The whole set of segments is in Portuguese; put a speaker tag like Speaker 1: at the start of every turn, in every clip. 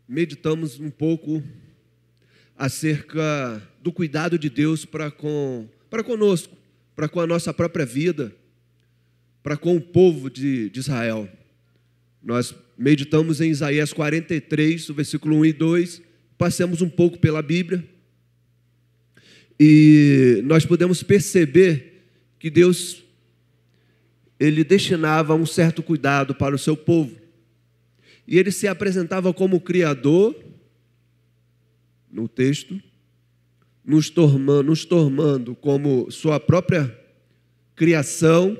Speaker 1: meditamos um pouco acerca do cuidado de Deus para conosco, para com a nossa própria vida, para com o povo de Israel. Nós meditamos em Isaías 43, o versículo 1 e 2, passamos um pouco pela Bíblia, e nós podemos perceber que Deus, Ele destinava um certo cuidado para o seu povo, e Ele se apresentava como Criador, no texto, nos tornando como sua própria criação,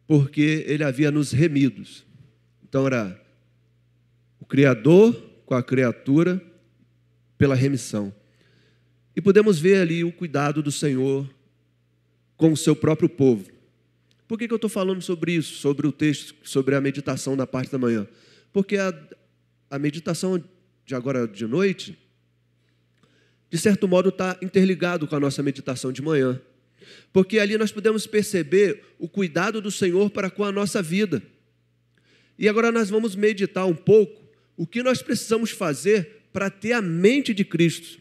Speaker 1: porque Ele havia nos remidos. Então era o Criador com a criatura pela remissão. E podemos ver ali o cuidado do Senhor com o seu próprio povo. Por que eu estou falando sobre isso, sobre o texto, sobre a meditação da parte da manhã? Porque a meditação de agora de noite, de certo modo, está interligado com a nossa meditação de manhã. Porque ali nós podemos perceber o cuidado do Senhor para com a nossa vida. E agora nós vamos meditar um pouco o que nós precisamos fazer para ter a mente de Cristo.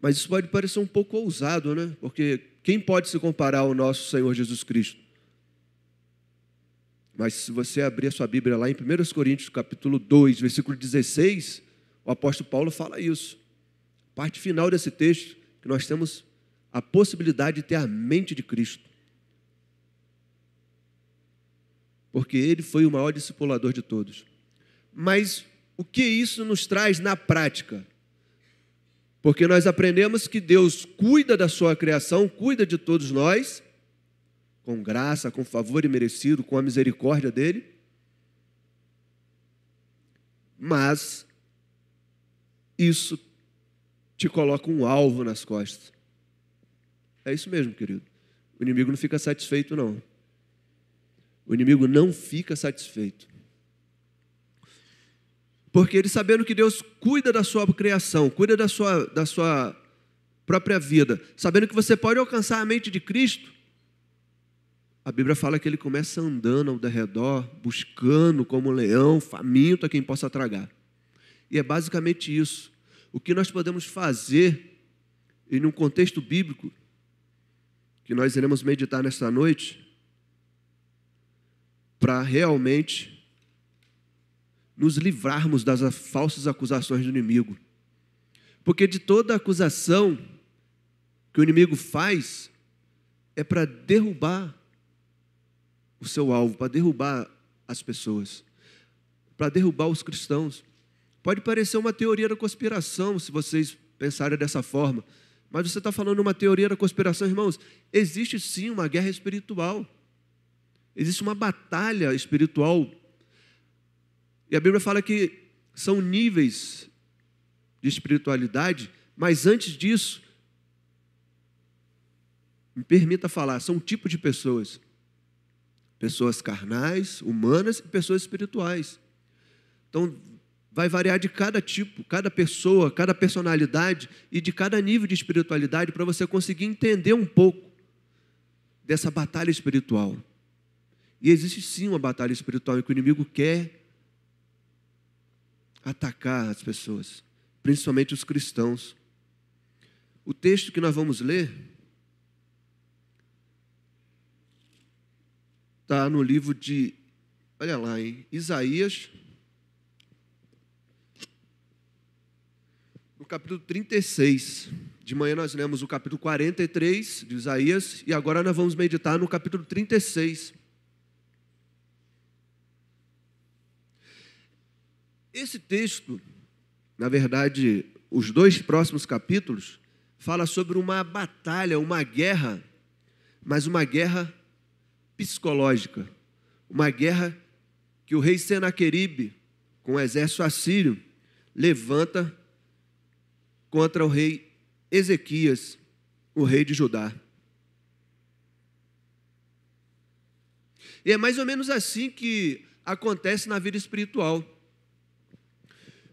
Speaker 1: Mas isso pode parecer um pouco ousado, né? Porque quem pode se comparar ao nosso Senhor Jesus Cristo? Mas se você abrir a sua Bíblia lá em 1 Coríntios capítulo 2, versículo 16, o apóstolo Paulo fala isso. Parte final desse texto, que nós temos a possibilidade de ter a mente de Cristo. Porque Ele foi o maior discipulador de todos. Mas o que isso nos traz na prática? Porque nós aprendemos que Deus cuida da sua criação, cuida de todos nós, com graça, com favor imerecido, com a misericórdia dEle. Mas isso te coloca um alvo nas costas. É isso mesmo, querido. O inimigo não fica satisfeito, não. O inimigo não fica satisfeito. Porque ele, sabendo que Deus cuida da sua criação, cuida da sua própria vida, sabendo que você pode alcançar a mente de Cristo, a Bíblia fala que ele começa andando ao redor, buscando como um leão, faminto a quem possa tragar. E é basicamente isso. O que nós podemos fazer, em um contexto bíblico, que nós iremos meditar nesta noite, para realmente nos livrarmos das falsas acusações do inimigo. Porque de toda acusação que o inimigo faz, é para derrubar o seu alvo, para derrubar as pessoas, para derrubar os cristãos. Pode parecer uma teoria da conspiração, se vocês pensarem dessa forma, mas você está falando uma teoria da conspiração, irmãos. Existe sim uma guerra espiritual, existe uma batalha espiritual. E a Bíblia fala que são níveis de espiritualidade, mas antes disso, me permita falar, são um tipo de pessoas. Pessoas carnais, humanas e pessoas espirituais. Então, vai variar de cada tipo, cada pessoa, cada personalidade e de cada nível de espiritualidade para você conseguir entender um pouco dessa batalha espiritual. E existe sim uma batalha espiritual em que o inimigo quer atacar as pessoas, principalmente os cristãos. O texto que nós vamos ler está no livro de, olha lá, em Isaías, no capítulo 36. De manhã nós lemos o capítulo 43 de Isaías e agora nós vamos meditar no capítulo 36. Esse texto, na verdade, os dois próximos capítulos, fala sobre uma batalha, uma guerra, mas uma guerra psicológica, uma guerra que o rei Senaqueribe, com o exército assírio, levanta contra o rei Ezequias, o rei de Judá. E é mais ou menos assim que acontece na vida espiritual.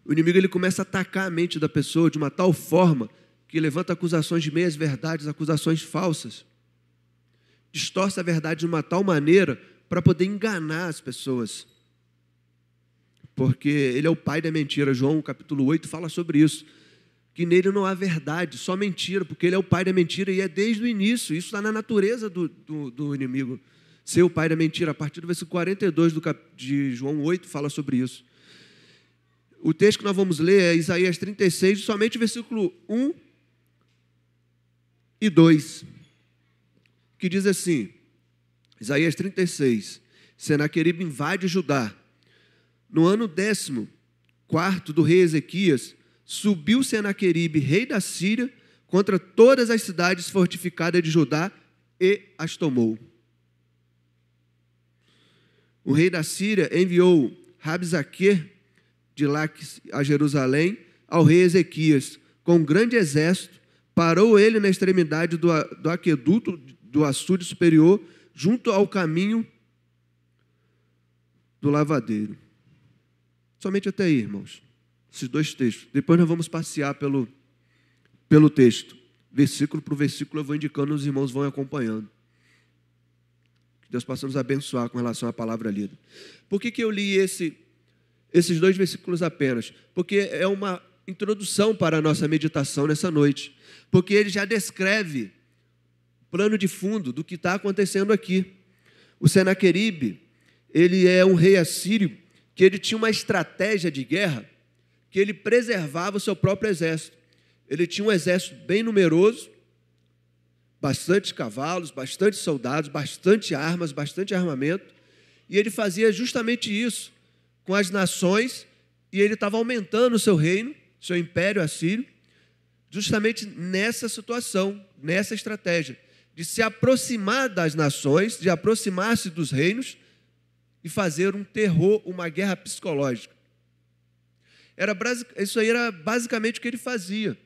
Speaker 1: O inimigo ele começa a atacar a mente da pessoa de uma tal forma que levanta acusações de meias verdades, acusações falsas. Distorce a verdade de uma tal maneira para poder enganar as pessoas. porque ele é o pai da mentira. João, capítulo 8, fala sobre isso, que nele não há verdade, só mentira, porque ele é o pai da mentira e é desde o início. Isso está na natureza do inimigo, ser o pai da mentira. A partir do versículo 42 de João 8 fala sobre isso. O texto que nós vamos ler é Isaías 36, somente o versículo 1 e 2, que diz assim, Isaías 36, Senaqueribe invade Judá. No ano 14º do rei Ezequias, subiu Senaqueribe, rei da Síria, contra todas as cidades fortificadas de Judá e as tomou. O rei da Síria enviou Rabsaque de Laques a Jerusalém ao rei Ezequias, com um grande exército, parou ele na extremidade do aqueduto do açude superior, junto ao caminho do lavadeiro. Somente até aí, irmãos, esses dois textos. Depois nós vamos passear pelo texto. Versículo por versículo eu vou indicando, os irmãos vão acompanhando. Que Deus possa nos abençoar com relação à palavra lida. Por que eu li esses dois versículos apenas? Porque é uma introdução para a nossa meditação nessa noite. Porque ele já descreve o plano de fundo do que está acontecendo aqui. O Senaqueribe, ele é um rei assírio que ele tinha uma estratégia de guerra que ele preservava o seu próprio exército. Ele tinha um exército bem numeroso, bastante cavalos, bastante soldados, bastante armas, bastante armamento, e ele fazia justamente isso com as nações, e ele estava aumentando o seu reino, seu império assírio, justamente nessa situação, nessa estratégia, de se aproximar das nações, de aproximar-se dos reinos, e fazer um terror, uma guerra psicológica. Isso aí era basicamente o que ele fazia.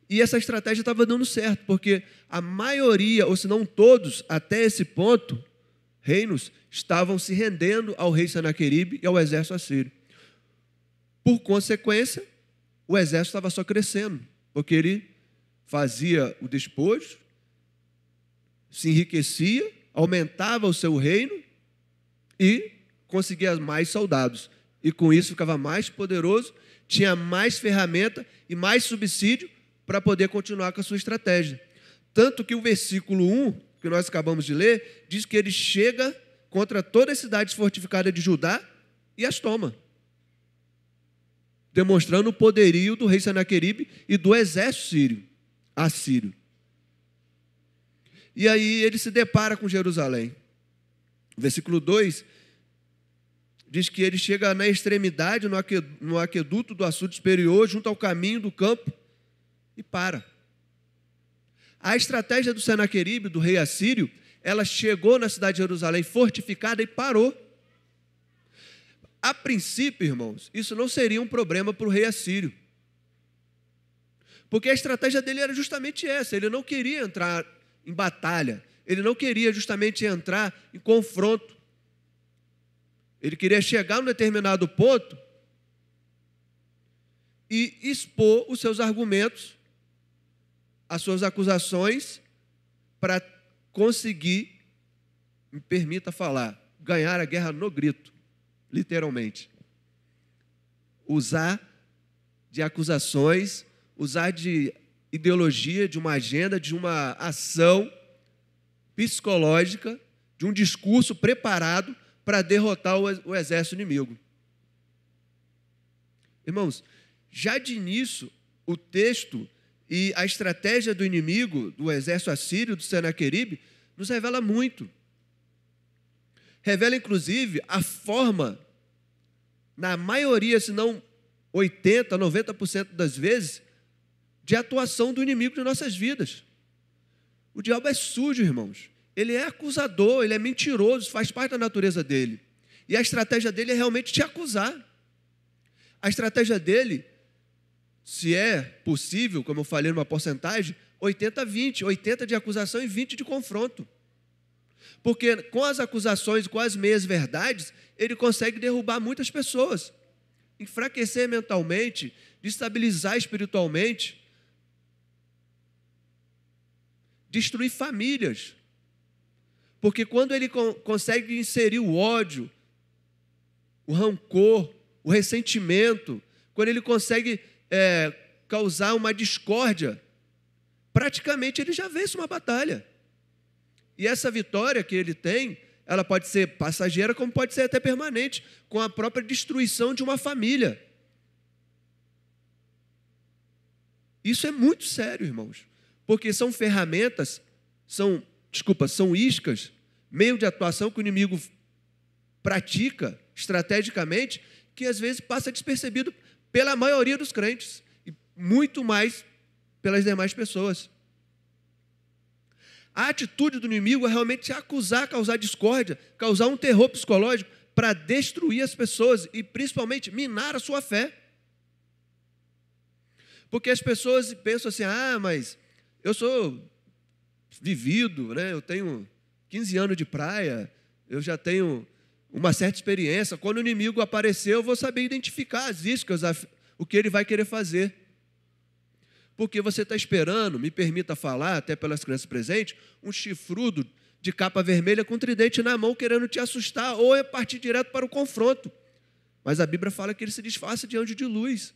Speaker 1: E essa estratégia estava dando certo, porque a maioria, ou se não todos, até esse ponto, reinos estavam se rendendo ao rei Senaqueribe e ao exército assírio. Por consequência, o exército estava só crescendo, porque ele fazia o despojo, se enriquecia, aumentava o seu reino e conseguia mais soldados. E com isso ficava mais poderoso, tinha mais ferramenta e mais subsídio para poder continuar com a sua estratégia. Tanto que o versículo 1, que nós acabamos de ler, diz que ele chega contra todas as cidades fortificadas de Judá e as toma, demonstrando o poderio do rei Senaqueribe e do exército assírio. E aí ele se depara com Jerusalém. O versículo 2 diz que ele chega na extremidade, no aqueduto do açude superior, junto ao caminho do campo, e para. A estratégia do Senaqueribe, do rei assírio, ela chegou na cidade de Jerusalém fortificada e parou. A princípio, irmãos, isso não seria um problema para o rei assírio, porque a estratégia dele era justamente essa. Ele não queria entrar em batalha, ele não queria justamente entrar em confronto. Ele queria chegar a um determinado ponto e expor os seus argumentos, as suas acusações, para conseguir, me permita falar, ganhar a guerra no grito, literalmente. Usar de acusações, usar de ideologia, de uma agenda, de uma ação psicológica, de um discurso preparado para derrotar o exército inimigo. Irmãos, já de início, o texto e a estratégia do inimigo, do exército assírio, do Senaqueribe, nos revela muito. Revela, inclusive, a forma, na maioria, se não 80%, 90% das vezes, de atuação do inimigo de nossas vidas. O diabo é sujo, irmãos. Ele é acusador, ele é mentiroso, faz parte da natureza dele. E a estratégia dele é realmente te acusar. A estratégia dele, se é possível, como eu falei numa porcentagem, 80-20, 80 de acusação e 20 de confronto. Porque com as acusações, com as meias-verdades, ele consegue derrubar muitas pessoas, enfraquecer mentalmente, destabilizar espiritualmente, destruir famílias. Porque quando ele consegue inserir o ódio, o rancor, o ressentimento, quando ele consegue causar uma discórdia, praticamente ele já vence uma batalha. E essa vitória que ele tem, ela pode ser passageira, como pode ser até permanente, com a própria destruição de uma família. Isso é muito sério, irmãos, porque são ferramentas, são iscas, meio de atuação que o inimigo pratica estrategicamente, que às vezes passa despercebido pela maioria dos crentes, e muito mais pelas demais pessoas. A atitude do inimigo é realmente acusar, causar discórdia, causar um terror psicológico para destruir as pessoas e principalmente minar a sua fé. Porque as pessoas pensam assim, mas eu sou vivido, né? Eu tenho 15 anos de praia, eu já tenho uma certa experiência. Quando o inimigo aparecer, eu vou saber identificar as iscas, o que ele vai querer fazer. Porque você está esperando, me permita falar, até pelas crianças presentes, um chifrudo de capa vermelha com tridente na mão, querendo te assustar, ou é partir direto para o confronto. Mas a Bíblia fala que ele se disfarça de anjo de luz.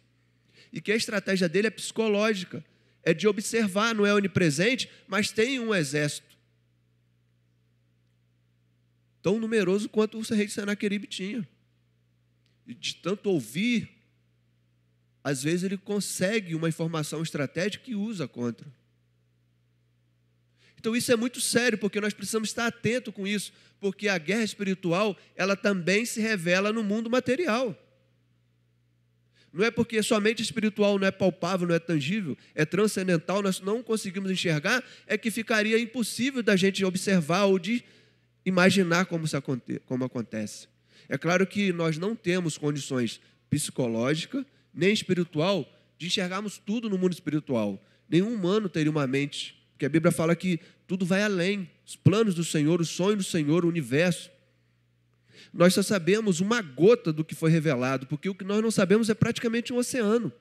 Speaker 1: E que a estratégia dele é psicológica, é de observar, não é onipresente, mas tem um exército tão numeroso quanto o rei de Senaqueribe tinha. E de tanto ouvir, às vezes ele consegue uma informação estratégica e usa contra. Então isso é muito sério, porque nós precisamos estar atentos com isso, porque a guerra espiritual, ela também se revela no mundo material. Não é porque somente espiritual não é palpável, não é tangível, é transcendental, nós não conseguimos enxergar, é que ficaria impossível da gente observar ou de imaginar como acontece. É claro que nós não temos condições psicológicas, nem espiritual, de enxergarmos tudo no mundo espiritual. Nenhum humano teria uma mente, porque a Bíblia fala que tudo vai além, os planos do Senhor, os sonhos do Senhor, o universo. Nós só sabemos uma gota do que foi revelado, porque o que nós não sabemos é praticamente um oceano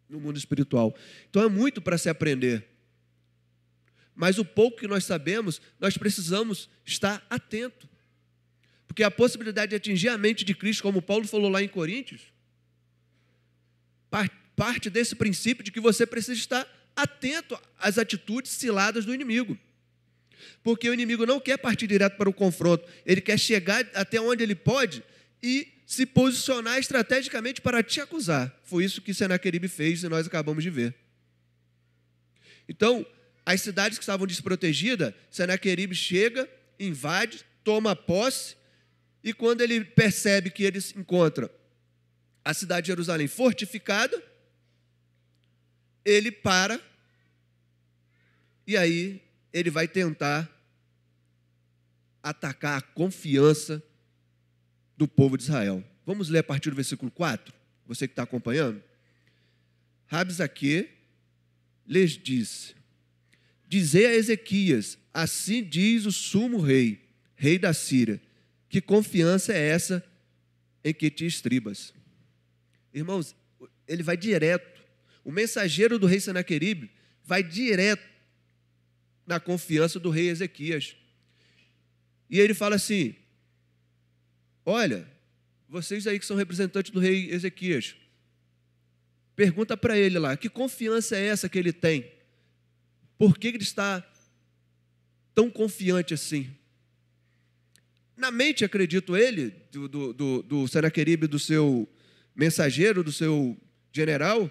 Speaker 1: no mundo espiritual. Então é muito para se aprender. Mas o pouco que nós sabemos, nós precisamos estar atento. Porque a possibilidade de atingir a mente de Cristo, como Paulo falou lá em Coríntios, parte desse princípio de que você precisa estar atento às atitudes ciladas do inimigo. Porque o inimigo não quer partir direto para o confronto, ele quer chegar até onde ele pode e se posicionar estrategicamente para te acusar. Foi isso que Senaqueribe fez e nós acabamos de ver. Então, as cidades que estavam desprotegidas, Senaqueribe chega, invade, toma posse, e quando ele percebe que ele encontra a cidade de Jerusalém fortificada, ele para, e aí ele vai tentar atacar a confiança do povo de Israel. Vamos ler a partir do versículo 4, você que está acompanhando. Rabsaque lhes disse: dizei a Ezequias, assim diz o sumo rei, rei da Síria, que confiança é essa em que te estribas? Irmãos, ele vai direto, o mensageiro do rei Senaqueribe vai direto na confiança do rei Ezequias. E ele fala assim: olha, vocês aí que são representantes do rei Ezequias, pergunta para ele lá, que confiança é essa que ele tem? Por que ele está tão confiante assim? Na mente, acredito ele, do Senaqueribe, do seu mensageiro, do seu general,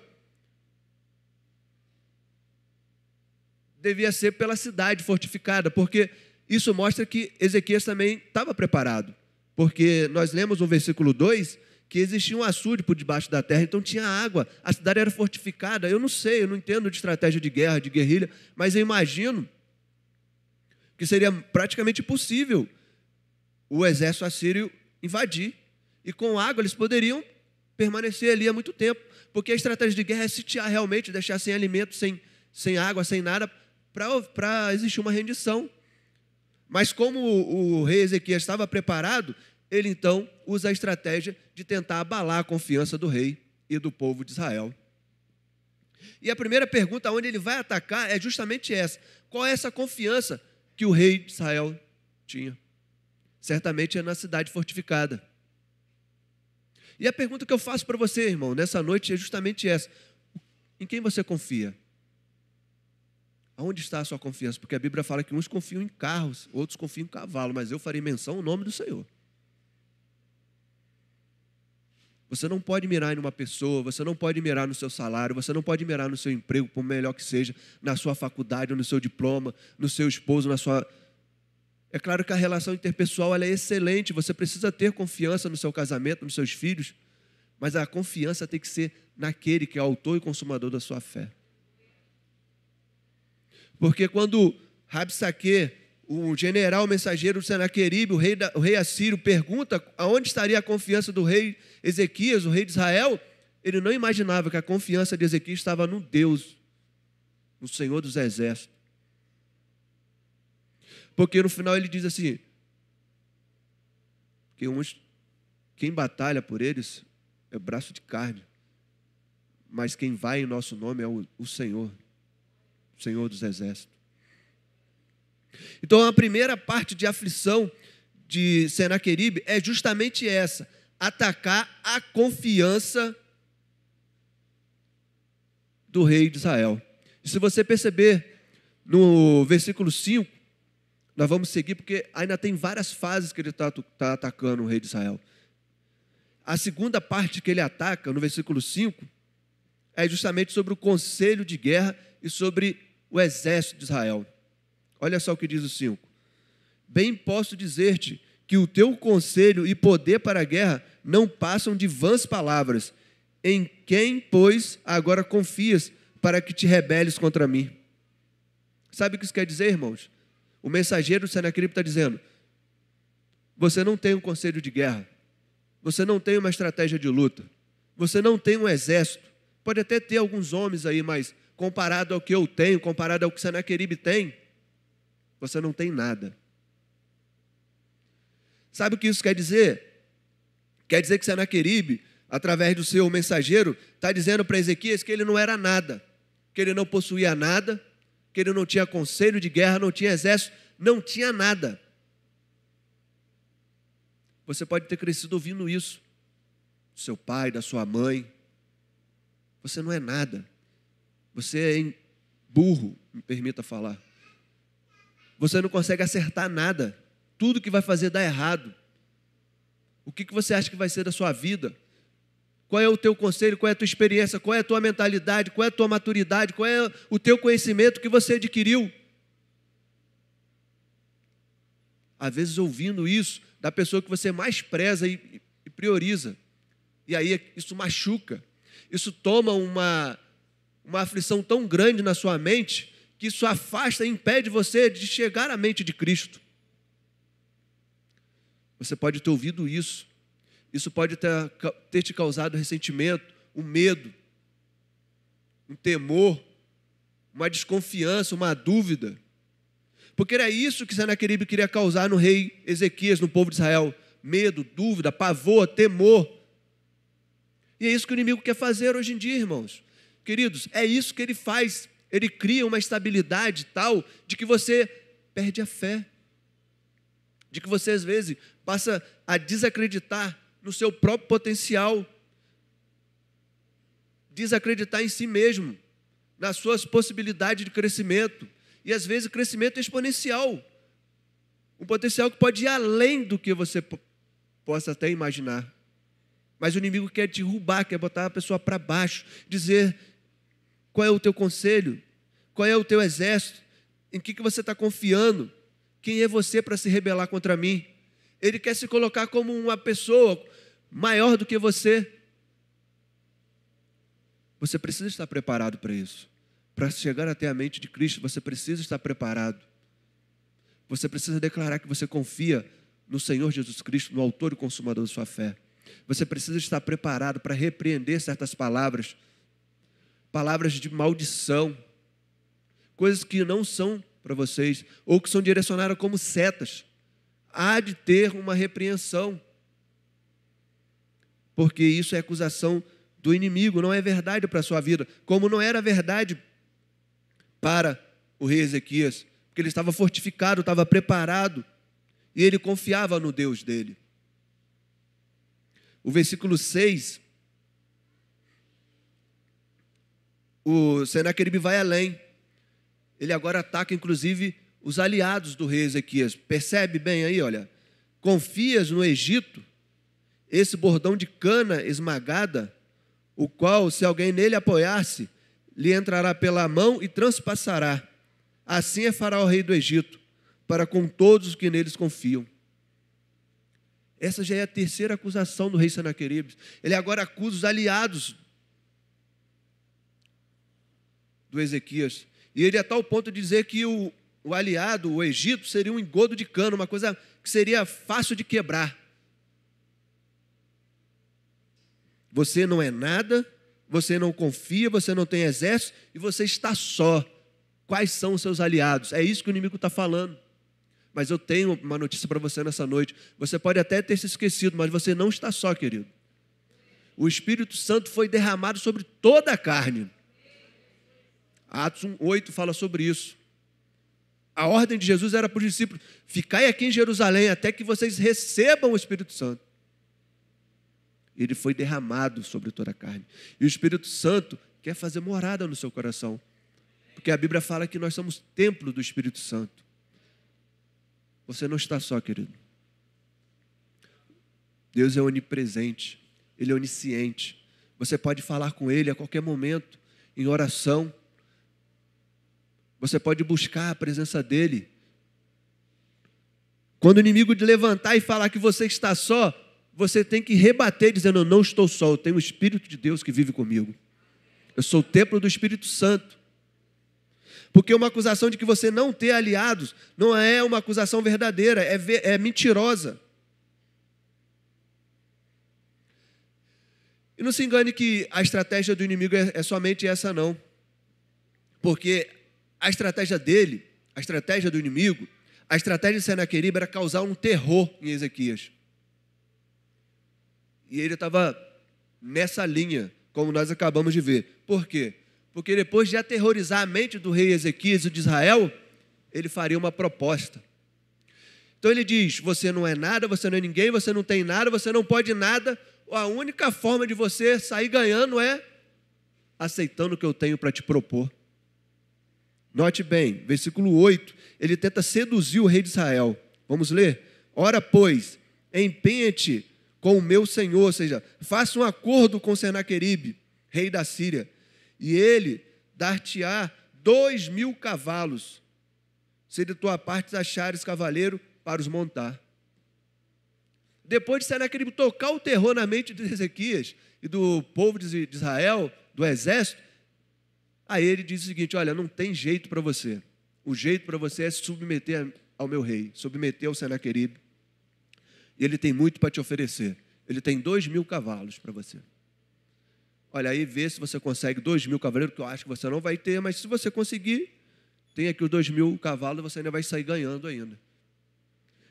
Speaker 1: devia ser pela cidade fortificada, porque isso mostra que Ezequias também estava preparado, porque nós lemos no versículo 2 que existia um açude por debaixo da terra, então tinha água, a cidade era fortificada. Eu não sei, eu não entendo de estratégia de guerra, de guerrilha, mas eu imagino que seria praticamente impossível o exército assírio invadir, e com água eles poderiam permanecer ali há muito tempo, porque a estratégia de guerra é sitiar realmente, deixar sem alimento, sem água, sem nada, para existir uma rendição. Mas como o rei Ezequias estava preparado, ele então usa a estratégia de tentar abalar a confiança do rei e do povo de Israel. E a primeira pergunta onde ele vai atacar é justamente essa: qual é essa confiança que o rei de Israel tinha? Certamente é na cidade fortificada. E a pergunta que eu faço para você, irmão, nessa noite é justamente essa: em quem você confia? Aonde está a sua confiança? Porque a Bíblia fala que uns confiam em carros, outros confiam em cavalo, mas eu farei menção ao nome do Senhor. Você não pode mirar em uma pessoa, você não pode mirar no seu salário, você não pode mirar no seu emprego, por melhor que seja, na sua faculdade, no seu diploma, no seu esposo, na sua... É claro que a relação interpessoal ela é excelente, você precisa ter confiança no seu casamento, nos seus filhos, mas a confiança tem que ser naquele que é autor e consumador da sua fé. Porque quando Rabsaque, o general mensageiro do Senaqueribe, o rei assírio, pergunta aonde estaria a confiança do rei Ezequias, o rei de Israel, ele não imaginava que a confiança de Ezequias estava no Deus, no Senhor dos Exércitos. Porque no final ele diz assim, que quem batalha por eles é braço de carne, mas quem vai em nosso nome é o Senhor dos Exércitos. Então a primeira parte de aflição de Senaqueribe é justamente essa: atacar a confiança do rei de Israel. E se você perceber no versículo 5, nós vamos seguir porque ainda tem várias fases que ele está atacando o rei de Israel. A segunda parte que ele ataca, no versículo 5, é justamente sobre o conselho de guerra e sobre o exército de Israel. Olha só o que diz o 5. Bem posso dizer-te que o teu conselho e poder para a guerra não passam de vãs palavras. Em quem, pois, agora confias para que te rebeles contra mim? Sabe o que isso quer dizer, irmãos? O mensageiro do Senaqueribe está dizendo, você não tem um conselho de guerra, você não tem uma estratégia de luta, você não tem um exército, pode até ter alguns homens aí, mas comparado ao que eu tenho, comparado ao que Senaqueribe tem, você não tem nada. Sabe o que isso quer dizer? Quer dizer que Senaqueribe, através do seu mensageiro, está dizendo para Ezequias que ele não era nada, que ele não possuía nada, que ele não tinha conselho de guerra, não tinha exército, não tinha nada. Você pode ter crescido ouvindo isso, do seu pai, da sua mãe. Você não é nada. Você é burro, me permita falar. Você não consegue acertar nada. Tudo que vai fazer dá errado. O que você acha que vai ser da sua vida? Qual é o teu conselho? Qual é a tua experiência? Qual é a tua mentalidade? Qual é a tua maturidade? Qual é o teu conhecimento que você adquiriu? Às vezes ouvindo isso da pessoa que você mais preza e prioriza. E aí isso machuca. Isso toma uma aflição tão grande na sua mente que isso afasta e impede você de chegar à mente de Cristo. Você pode ter ouvido isso. Isso pode ter te causado ressentimento, um medo, um temor, uma desconfiança, uma dúvida. Porque era isso que Senaqueribe queria causar no rei Ezequias, no povo de Israel. Medo, dúvida, pavor, temor. E é isso que o inimigo quer fazer hoje em dia, irmãos. Queridos, é isso que ele faz. Ele cria uma estabilidade tal de que você perde a fé. De que você, às vezes, passa a desacreditar no seu próprio potencial. Desacreditar em si mesmo, nas suas possibilidades de crescimento. E, às vezes, crescimento exponencial. Um potencial que pode ir além do que você possa até imaginar. Mas o inimigo quer derrubar, quer botar a pessoa para baixo, dizer qual é o teu conselho, qual é o teu exército, em que você está confiando, quem é você para se rebelar contra mim. Ele quer se colocar como uma pessoa maior do que você. Você precisa estar preparado para isso. Para chegar até a mente de Cristo, você precisa estar preparado. Você precisa declarar que você confia no Senhor Jesus Cristo, no autor e consumador da sua fé. Você precisa estar preparado para repreender certas palavras, palavras de maldição, coisas que não são para vocês, ou que são direcionadas como setas. Há de ter uma repreensão, porque isso é acusação do inimigo, não é verdade para a sua vida, como não era verdade para o rei Ezequias, porque ele estava fortificado, estava preparado, e ele confiava no Deus dele. O versículo 6, o Senaqueribe vai além. Ele agora ataca, inclusive, os aliados do rei Ezequias. Percebe bem aí, olha. Confias no Egito, esse bordão de cana esmagada, o qual, se alguém nele apoiar-se, lhe entrará pela mão e transpassará. Assim fará o rei do Egito, para com todos os que neles confiam. Essa já é a terceira acusação do rei Senaqueribe. Ele agora acusa os aliados do Ezequias. E ele é a tal ponto de dizer que o aliado, o Egito, seria um engodo de cana, uma coisa que seria fácil de quebrar. Você não é nada, você não confia, você não tem exército e você está só. Quais são os seus aliados? É isso que o inimigo está falando. Mas eu tenho uma notícia para você nessa noite. Você pode até ter se esquecido, mas você não está só, querido. O Espírito Santo foi derramado sobre toda a carne. Atos 1:8 fala sobre isso. A ordem de Jesus era para os discípulos: ficai aqui em Jerusalém até que vocês recebam o Espírito Santo. Ele foi derramado sobre toda a carne. E o Espírito Santo quer fazer morada no seu coração. Porque a Bíblia fala que nós somos templo do Espírito Santo. Você não está só, querido. Deus é onipresente. Ele é onisciente. Você pode falar com Ele a qualquer momento, em oração. Você pode buscar a presença dEle. Quando o inimigo te levantar e falar que você está só, você tem que rebater dizendo: eu não estou só, eu tenho o Espírito de Deus que vive comigo. Eu sou o templo do Espírito Santo. Porque uma acusação de que você não tem aliados não é uma acusação verdadeira, é mentirosa. E não se engane que a estratégia do inimigo é somente essa, não. Porque a estratégia dele, a estratégia do inimigo, a estratégia de Senaqueribe era causar um terror em Ezequias. E ele estava nessa linha, como nós acabamos de ver. Por quê? Porque depois de aterrorizar a mente do rei Ezequias e de Israel, ele faria uma proposta. Então ele diz: você não é nada, você não é ninguém, você não tem nada, você não pode nada. A única forma de você sair ganhando é aceitando o que eu tenho para te propor. Note bem, versículo 8, ele tenta seduzir o rei de Israel. Vamos ler? Ora, pois, empenha-te com o meu senhor, ou seja, faça um acordo com Senaqueribe, rei da Síria, e ele dar-te-á 2.000 cavalos, se de tua parte achares cavaleiro para os montar. Depois de Senaqueribe tocar o terror na mente de Ezequias e do povo de Israel, do exército, aí ele diz o seguinte: olha, não tem jeito para você. O jeito para você é se submeter ao meu rei, submeter ao Senaqueribe. E ele tem muito para te oferecer. Ele tem 2.000 cavalos para você. Olha, aí vê se você consegue 2.000 cavaleiros, que eu acho que você não vai ter, mas se você conseguir, tem aqui os 2.000 cavalos, você ainda vai sair ganhando ainda.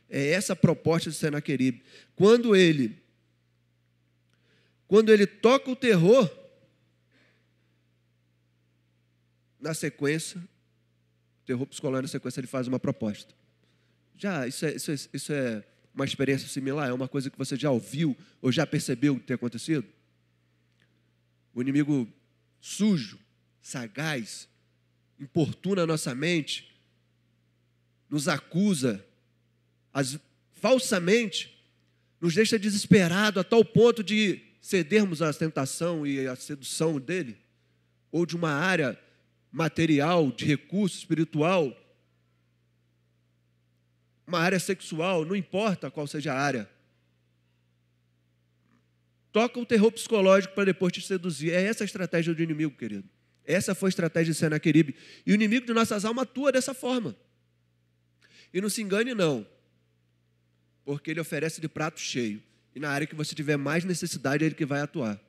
Speaker 1: É essa a proposta de Senaqueribe. Quando ele toca o terror, na sequência, terror psicológico, na sequência, ele faz uma proposta. Já, isso é uma experiência similar? É uma coisa que você já ouviu ou já percebeu ter acontecido? O inimigo sujo, sagaz, importuna a nossa mente, nos acusa, falsamente, nos deixa desesperado a tal ponto de cedermos à tentação e à sedução dele, ou de uma área material, de recurso espiritual, uma área sexual, não importa qual seja a área. Toca o terror psicológico para depois te seduzir. É essa a estratégia do inimigo, querido. Essa foi a estratégia de Senaqueribe. E o inimigo de nossas almas atua dessa forma. E não se engane, não. Porque ele oferece de prato cheio. E na área que você tiver mais necessidade, é ele que vai atuar.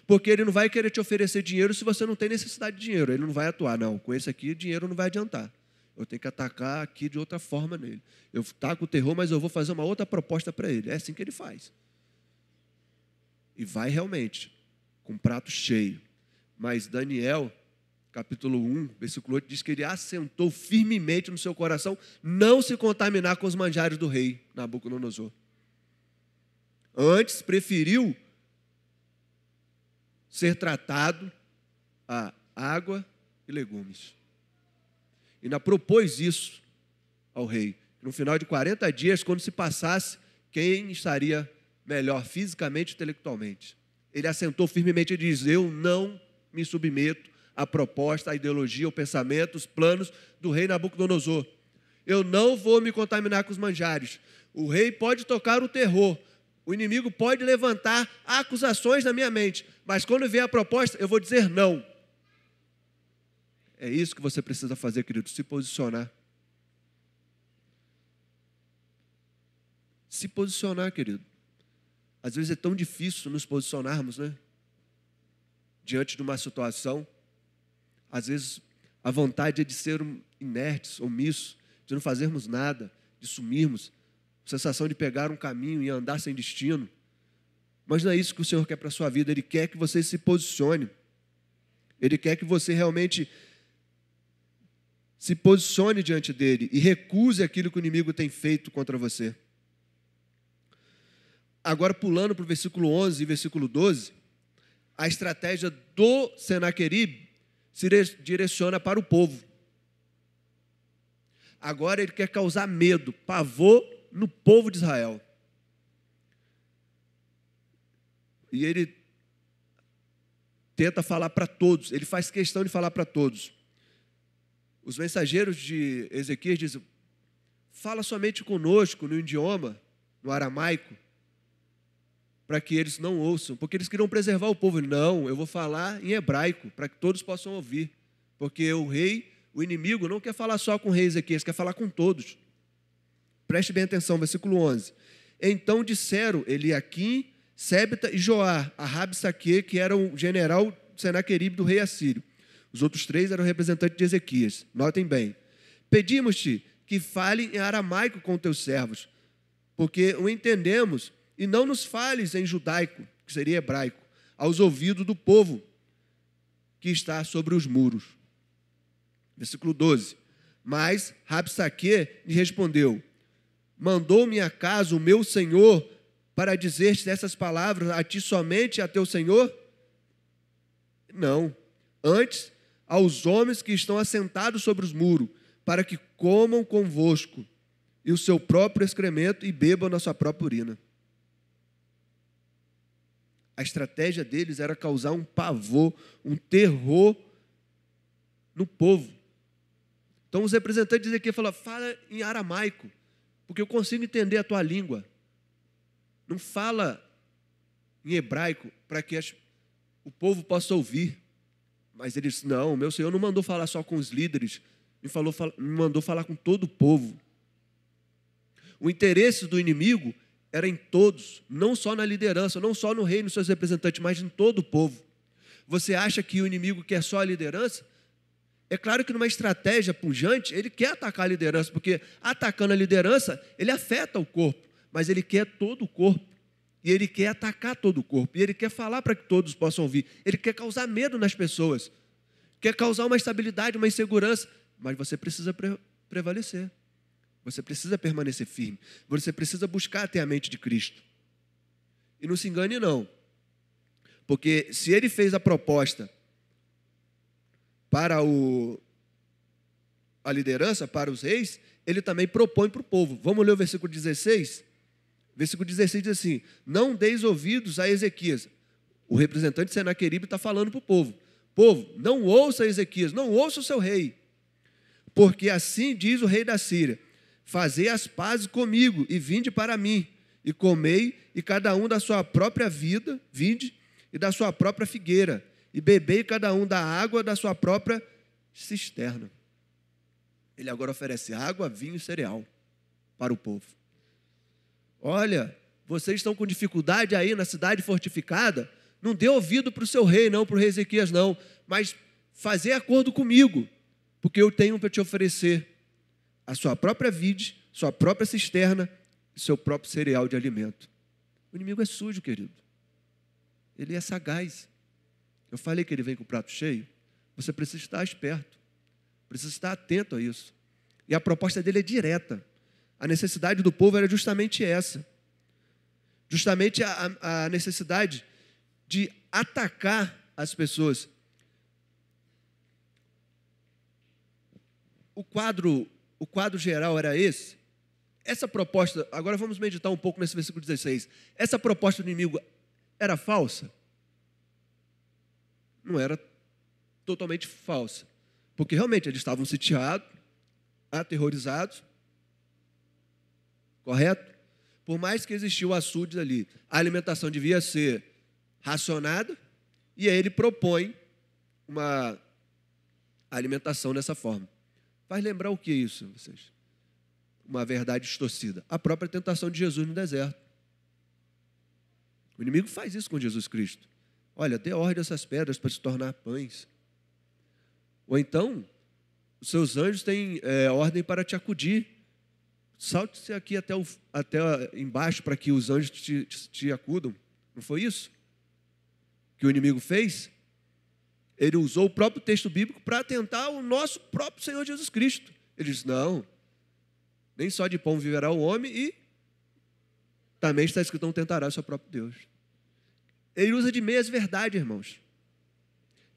Speaker 1: Porque ele não vai querer te oferecer dinheiro se você não tem necessidade de dinheiro. Ele não vai atuar. Não, com esse aqui, dinheiro não vai adiantar. Eu tenho que atacar aqui de outra forma nele. Eu taco o terror, mas eu vou fazer uma outra proposta para ele. É assim que ele faz. E vai realmente, com prato cheio. Mas Daniel, capítulo 1, versículo 8, diz que ele assentou firmemente no seu coração não se contaminar com os manjares do rei Nabucodonosor. Antes, preferiu ser tratado a água e legumes. E ainda propôs isso ao rei. No final de 40 dias, quando se passasse, quem estaria melhor fisicamente e intelectualmente. Ele assentou firmemente e diz: eu não me submeto à proposta, à ideologia, ao pensamento, os planos do rei Nabucodonosor. Eu não vou me contaminar com os manjares. O rei pode tocar o terror, o inimigo pode levantar acusações na minha mente, mas quando vier a proposta, eu vou dizer não. É isso que você precisa fazer, querido, se posicionar. Se posicionar, querido. Às vezes é tão difícil nos posicionarmos, né? Diante de uma situação. Às vezes a vontade é de ser inertes, omissos, de não fazermos nada, de sumirmos. A sensação de pegar um caminho e andar sem destino. Mas não é isso que o Senhor quer para a sua vida. Ele quer que você se posicione. Ele quer que você realmente se posicione diante dele e recuse aquilo que o inimigo tem feito contra você. Agora, pulando para o versículo 11 e versículo 12, a estratégia do Senaqueribe se direciona para o povo. Agora ele quer causar medo, pavor no povo de Israel. E ele tenta falar para todos, ele faz questão de falar para todos. Os mensageiros de Ezequias dizem: fala somente conosco no idioma, no aramaico, para que eles não ouçam, porque eles queriam preservar o povo. Não, eu vou falar em hebraico, para que todos possam ouvir, porque o rei, o inimigo, não quer falar só com o rei Ezequias, quer falar com todos. Preste bem atenção, versículo 11. Então disseram Eliaquim, Sebita e Joá, a Rabsaque, que era o general Senaqueribe do rei assírio. Os outros 3 eram representantes de Ezequias. Notem bem. Pedimos-te que fale em aramaico com teus servos, porque o entendemos, e não nos fales em judaico, que seria hebraico, aos ouvidos do povo que está sobre os muros. Versículo 12. Mas Rabsaque lhe respondeu: mandou-me acaso o meu senhor para dizer-te essas palavras a ti somente e a teu senhor? Não. Antes, aos homens que estão assentados sobre os muros, para que comam convosco e o seu próprio excremento e bebam na sua própria urina. A estratégia deles era causar um pavor, um terror no povo. Então os representantes dizem aqui, falam: fala em aramaico, porque eu consigo entender a tua língua. Não fala em hebraico para que o povo possa ouvir. Mas ele disse: não, meu Senhor não mandou falar só com os líderes, me mandou falar com todo o povo. O interesse do inimigo era em todos, não só na liderança, não só no rei e nos seus representantes, mas em todo o povo. Você acha que o inimigo quer só a liderança? É claro que numa estratégia pujante, ele quer atacar a liderança, porque atacando a liderança, ele afeta o corpo, mas ele quer todo o corpo, e ele quer atacar todo o corpo, e ele quer falar para que todos possam ouvir, ele quer causar medo nas pessoas, quer causar uma instabilidade, uma insegurança, mas você precisa prevalecer. Você precisa permanecer firme. Você precisa buscar ter a mente de Cristo. E não se engane, não. Porque se ele fez a proposta para a liderança, para os reis, ele também propõe para o povo. Vamos ler o versículo 16? Versículo 16 diz assim: não deis ouvidos a Ezequias. O representante de Senaqueribe está falando para o povo. Povo, não ouça Ezequias, não ouça o seu rei. Porque assim diz o rei da Síria: fazei as pazes comigo e vinde para mim, e comei, e cada um da sua própria vida, vinde, e da sua própria figueira, e bebei cada um da água da sua própria cisterna. Ele agora oferece água, vinho e cereal para o povo. Olha, vocês estão com dificuldade aí na cidade fortificada? Não dê ouvido para o seu rei, não, para o rei Ezequias, não, mas fazer acordo comigo, porque eu tenho para te oferecer a sua própria vide, sua própria cisterna e seu próprio cereal de alimento. O inimigo é sujo, querido. Ele é sagaz. Eu falei que ele vem com o prato cheio. Você precisa estar esperto. Precisa estar atento a isso. E a proposta dele é direta. A necessidade do povo era justamente essa. Justamente a necessidade de atacar as pessoas. O quadro geral era esse. Essa proposta, agora vamos meditar um pouco nesse versículo 16. Essa proposta do inimigo era falsa? Não era totalmente falsa. Porque realmente eles estavam sitiados, aterrorizados. Correto? Por mais que existiam açudes ali, a alimentação devia ser racionada, e aí ele propõe uma alimentação dessa forma. Faz lembrar o que é isso, vocês? Uma verdade distorcida. A própria tentação de Jesus no deserto. O inimigo faz isso com Jesus Cristo. Olha, dê ordem a essas pedras para se tornar pães. Ou então, os seus anjos têm ordem para te acudir. Salte-se aqui até embaixo para que os anjos te acudam. Não foi isso que o inimigo fez? Ele usou o próprio texto bíblico para tentar o nosso próprio Senhor Jesus Cristo. Ele disse, não, nem só de pão viverá o homem, e também está escrito, não tentará o seu próprio Deus. Ele usa de meias verdades, irmãos.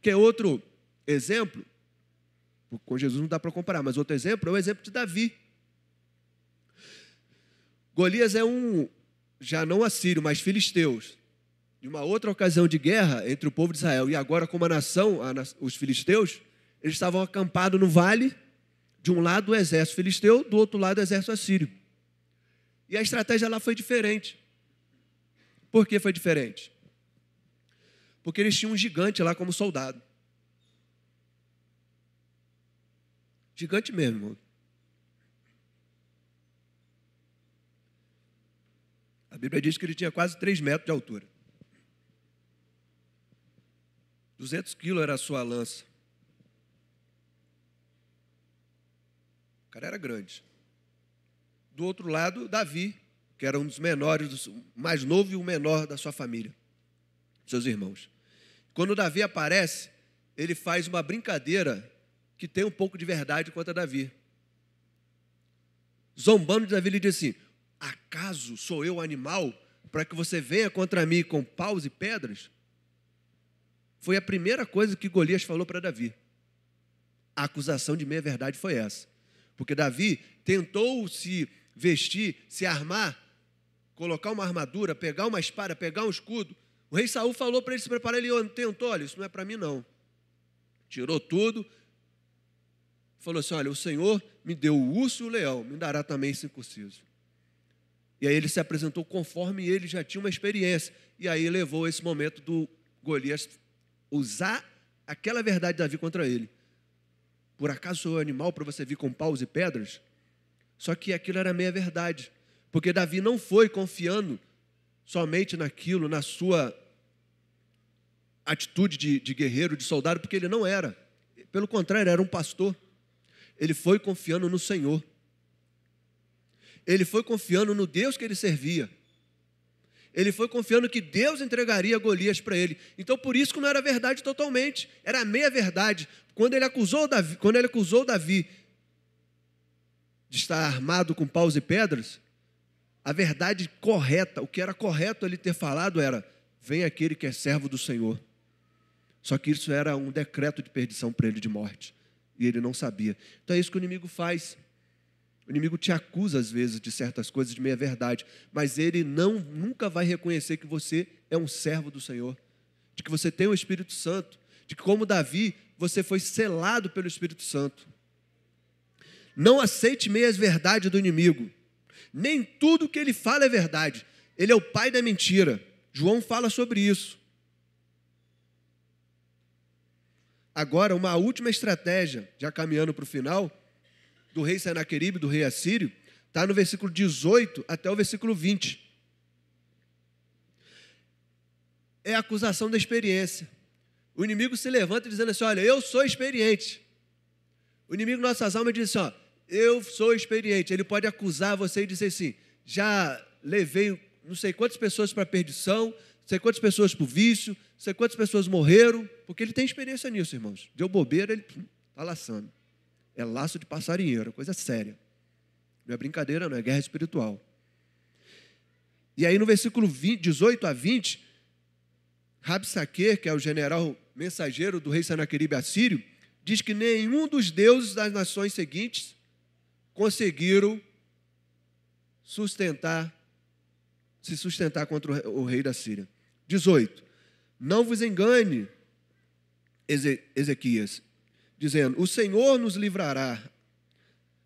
Speaker 1: Que é outro exemplo, com Jesus não dá para comparar, mas outro exemplo é o exemplo de Davi. Golias é já não assírio, mas filisteus. De uma outra ocasião de guerra entre o povo de Israel e agora como a nação, os filisteus, eles estavam acampados no vale, de um lado o exército filisteu, do outro lado o exército assírio. E a estratégia lá foi diferente. Por que foi diferente? Porque eles tinham um gigante lá como soldado. Gigante mesmo, irmão. A Bíblia diz que ele tinha quase 3 metros de altura. 200 quilos era a sua lança. O cara era grande. Do outro lado, Davi, que era um dos menores, o mais novo e o menor da sua família, seus irmãos. Quando Davi aparece, ele faz uma brincadeira que tem um pouco de verdade quanto a Davi. Zombando de Davi, ele diz assim, acaso sou eu animal para que você venha contra mim com paus e pedras? Foi a primeira coisa que Golias falou para Davi. A acusação de meia-verdade foi essa. Porque Davi tentou se vestir, se armar, colocar uma armadura, pegar uma espada, pegar um escudo. O rei Saul falou para ele se preparar, ele tentou, olha, isso não é para mim não. Tirou tudo, falou assim, olha, o Senhor me deu o urso e o leão, me dará também esse incircunciso. E aí ele se apresentou conforme ele já tinha uma experiência. E aí levou esse momento do Golias usar aquela verdade de Davi contra ele. Por acaso sou eu animal para você vir com paus e pedras? Só que aquilo era meia verdade. Porque Davi não foi confiando somente naquilo, na sua atitude de guerreiro, de soldado, porque ele não era. Pelo contrário, era um pastor. Ele foi confiando no Senhor. Ele foi confiando no Deus que ele servia. Ele foi confiando que Deus entregaria Golias para ele. Então, por isso que não era verdade totalmente. Era meia verdade. Quando ele acusou Davi de estar armado com paus e pedras, a verdade correta, o que era correto ele ter falado era, vem aquele que é servo do Senhor. Só que isso era um decreto de perdição para ele, de morte. E ele não sabia. Então é isso que o inimigo faz. O inimigo te acusa às vezes de certas coisas de meia verdade, mas ele nunca vai reconhecer que você é um servo do Senhor, de que você tem o Espírito Santo, de que como Davi, você foi selado pelo Espírito Santo. Não aceite meias verdades do inimigo. Nem tudo que ele fala é verdade. Ele é o pai da mentira. João fala sobre isso. Agora, uma última estratégia, já caminhando para o final, do rei Senaqueribe, do rei assírio, está no versículo 18 até o versículo 20. É a acusação da experiência. O inimigo se levanta dizendo assim, olha, eu sou experiente. O inimigo das nossas almas diz assim, ó, eu sou experiente. Ele pode acusar você e dizer assim, já levei não sei quantas pessoas para a perdição, não sei quantas pessoas para o vício, não sei quantas pessoas morreram, porque ele tem experiência nisso, irmãos. Deu bobeira, ele está laçando. É laço de passarinheiro, coisa séria. Não é brincadeira, não, é guerra espiritual. E aí no versículo 18 a 20, Rabsaque, que é o general mensageiro do rei Senaqueribe assírio, diz que nenhum dos deuses das nações seguintes conseguiram se sustentar contra o rei da Síria. 18. Não vos engane, Ezequias, dizendo, o Senhor nos livrará.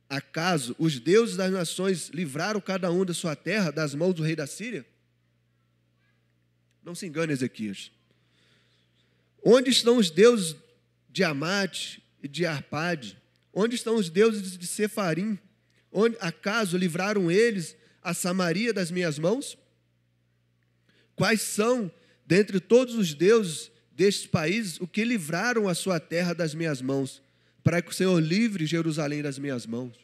Speaker 1: Acaso os deuses das nações livraram cada um da sua terra das mãos do rei da Síria? Não se engane, Ezequias. Onde estão os deuses de Amate e de Arpade? Onde estão os deuses de Sefarim? Acaso livraram eles a Samaria das minhas mãos? Quais são, dentre todos os deuses destes países, o que livraram a sua terra das minhas mãos, para que o Senhor livre Jerusalém das minhas mãos?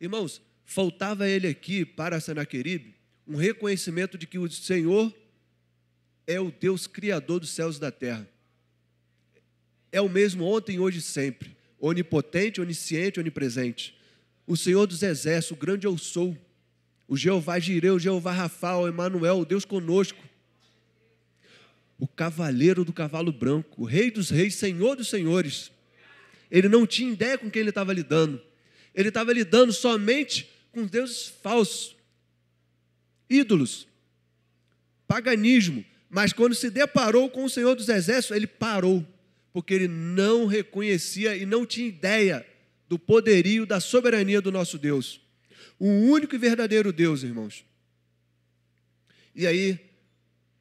Speaker 1: Irmãos, faltava a ele aqui, para Senaqueribe, um reconhecimento de que o Senhor é o Deus criador dos céus e da terra. É o mesmo ontem, hoje e sempre. Onipotente, onisciente, onipresente. O Senhor dos exércitos, o grande eu sou. O Jeová Jireu, o Jeová Rafa, o Emanuel, o Deus conosco. O cavaleiro do cavalo branco, o rei dos reis, senhor dos senhores. Ele não tinha ideia com quem ele estava lidando. Ele estava lidando somente com deuses falsos, ídolos, paganismo. Mas quando se deparou com o Senhor dos exércitos, ele parou, porque ele não reconhecia e não tinha ideia do poderio, da soberania do nosso Deus. O único e verdadeiro Deus, irmãos. E aí,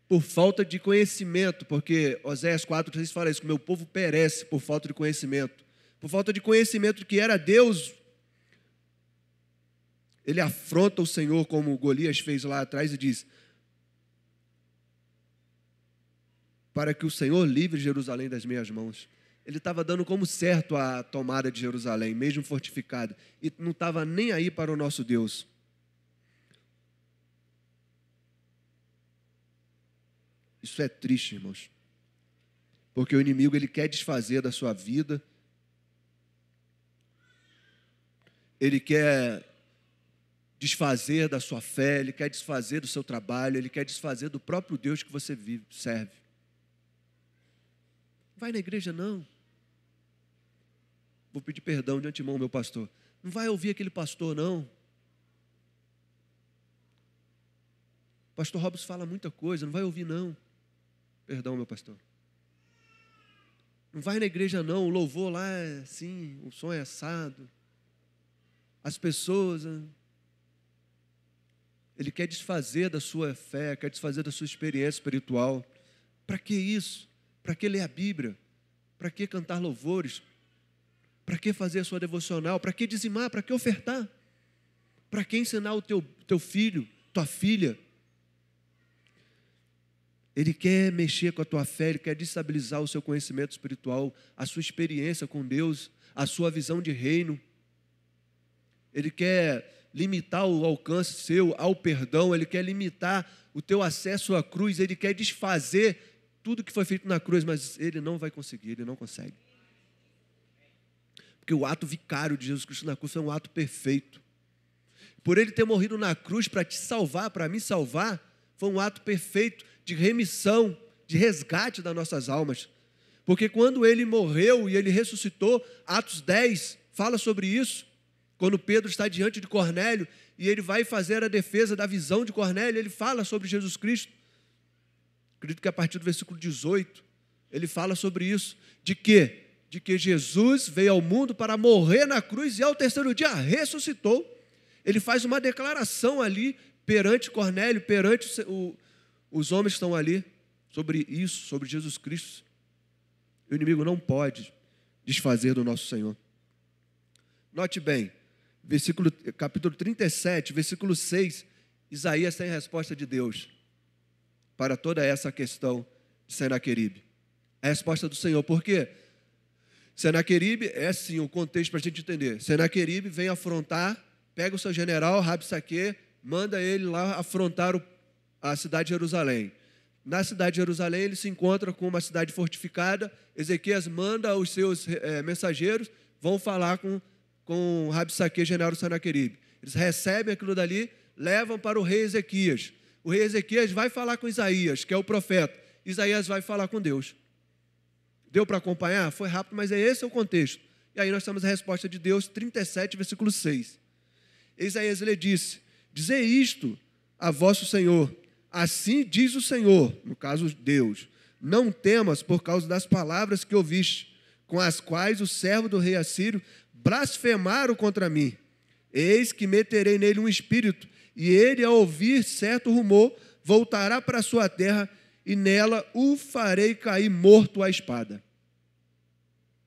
Speaker 1: por falta de conhecimento, porque Oséias 4,3 fala isso, que meu povo perece por falta de conhecimento. Por falta de conhecimento de que era Deus, ele afronta o Senhor, como Golias fez lá atrás, e diz, para que o Senhor livre Jerusalém das minhas mãos. Ele estava dando como certo a tomada de Jerusalém, mesmo fortificada, e não estava nem aí para o nosso Deus. Isso é triste, irmãos, porque o inimigo ele quer desfazer da sua vida, ele quer desfazer da sua fé, ele quer desfazer do seu trabalho, ele quer desfazer do próprio Deus que você serve. Vai na igreja, não. Vou pedir perdão de antemão, meu pastor. Não vai ouvir aquele pastor, não. O pastor Robson fala muita coisa, não vai ouvir, não. Perdão, meu pastor. Não vai na igreja, não. O louvor lá é assim, o som é assado. As pessoas... Ele quer desfazer da sua fé, quer desfazer da sua experiência espiritual. Para que isso? Para que ler a Bíblia? Para que cantar louvores? Para que fazer a sua devocional? Para que dizimar? Para que ofertar? Para que ensinar o teu filho, tua filha? Ele quer mexer com a tua fé, ele quer destabilizar o seu conhecimento espiritual, a sua experiência com Deus, a sua visão de reino. Ele quer limitar o alcance seu ao perdão, ele quer limitar o teu acesso à cruz, ele quer desfazer tudo que foi feito na cruz, mas ele não vai conseguir, ele não consegue. Porque o ato vicário de Jesus Cristo na cruz foi um ato perfeito. Por ele ter morrido na cruz para te salvar, para me salvar, foi um ato perfeito de remissão, de resgate das nossas almas. Porque quando ele morreu e ele ressuscitou, Atos 10 fala sobre isso. Quando Pedro está diante de Cornélio e ele vai fazer a defesa da visão de Cornélio, ele fala sobre Jesus Cristo. Acredito que a partir do versículo 18, ele fala sobre isso. De quê? De que Jesus veio ao mundo para morrer na cruz e ao terceiro dia ressuscitou. Ele faz uma declaração ali perante Cornélio, perante os homens que estão ali, sobre isso, sobre Jesus Cristo. O inimigo não pode desfazer do nosso Senhor. Note bem, capítulo 37, versículo 6, Isaías tem a resposta de Deus para toda essa questão de Senaqueribe. A resposta do Senhor, por quê? Senaqueribe é sim o contexto para a gente entender. Senaqueribe vem afrontar, pega o seu general, Rabsaque, manda ele lá afrontar a cidade de Jerusalém. Na cidade de Jerusalém, ele se encontra com uma cidade fortificada. Ezequias manda os seus mensageiros, vão falar com Rabsaque, general do Senaqueribe. Eles recebem aquilo dali, levam para o rei Ezequias. O rei Ezequias vai falar com Isaías, que é o profeta. Isaías vai falar com Deus. Deu para acompanhar? Foi rápido, mas esse é o contexto. E aí nós temos a resposta de Deus, 37, versículo 6. Isaías lhe disse: dizei isto a vosso Senhor, assim diz o Senhor, no caso Deus, não temas por causa das palavras que ouviste, com as quais o servo do rei Assírio blasfemaram contra mim. Eis que meterei nele um espírito, e ele, ao ouvir certo rumor, voltará para a sua terra, e nela o farei cair morto à espada.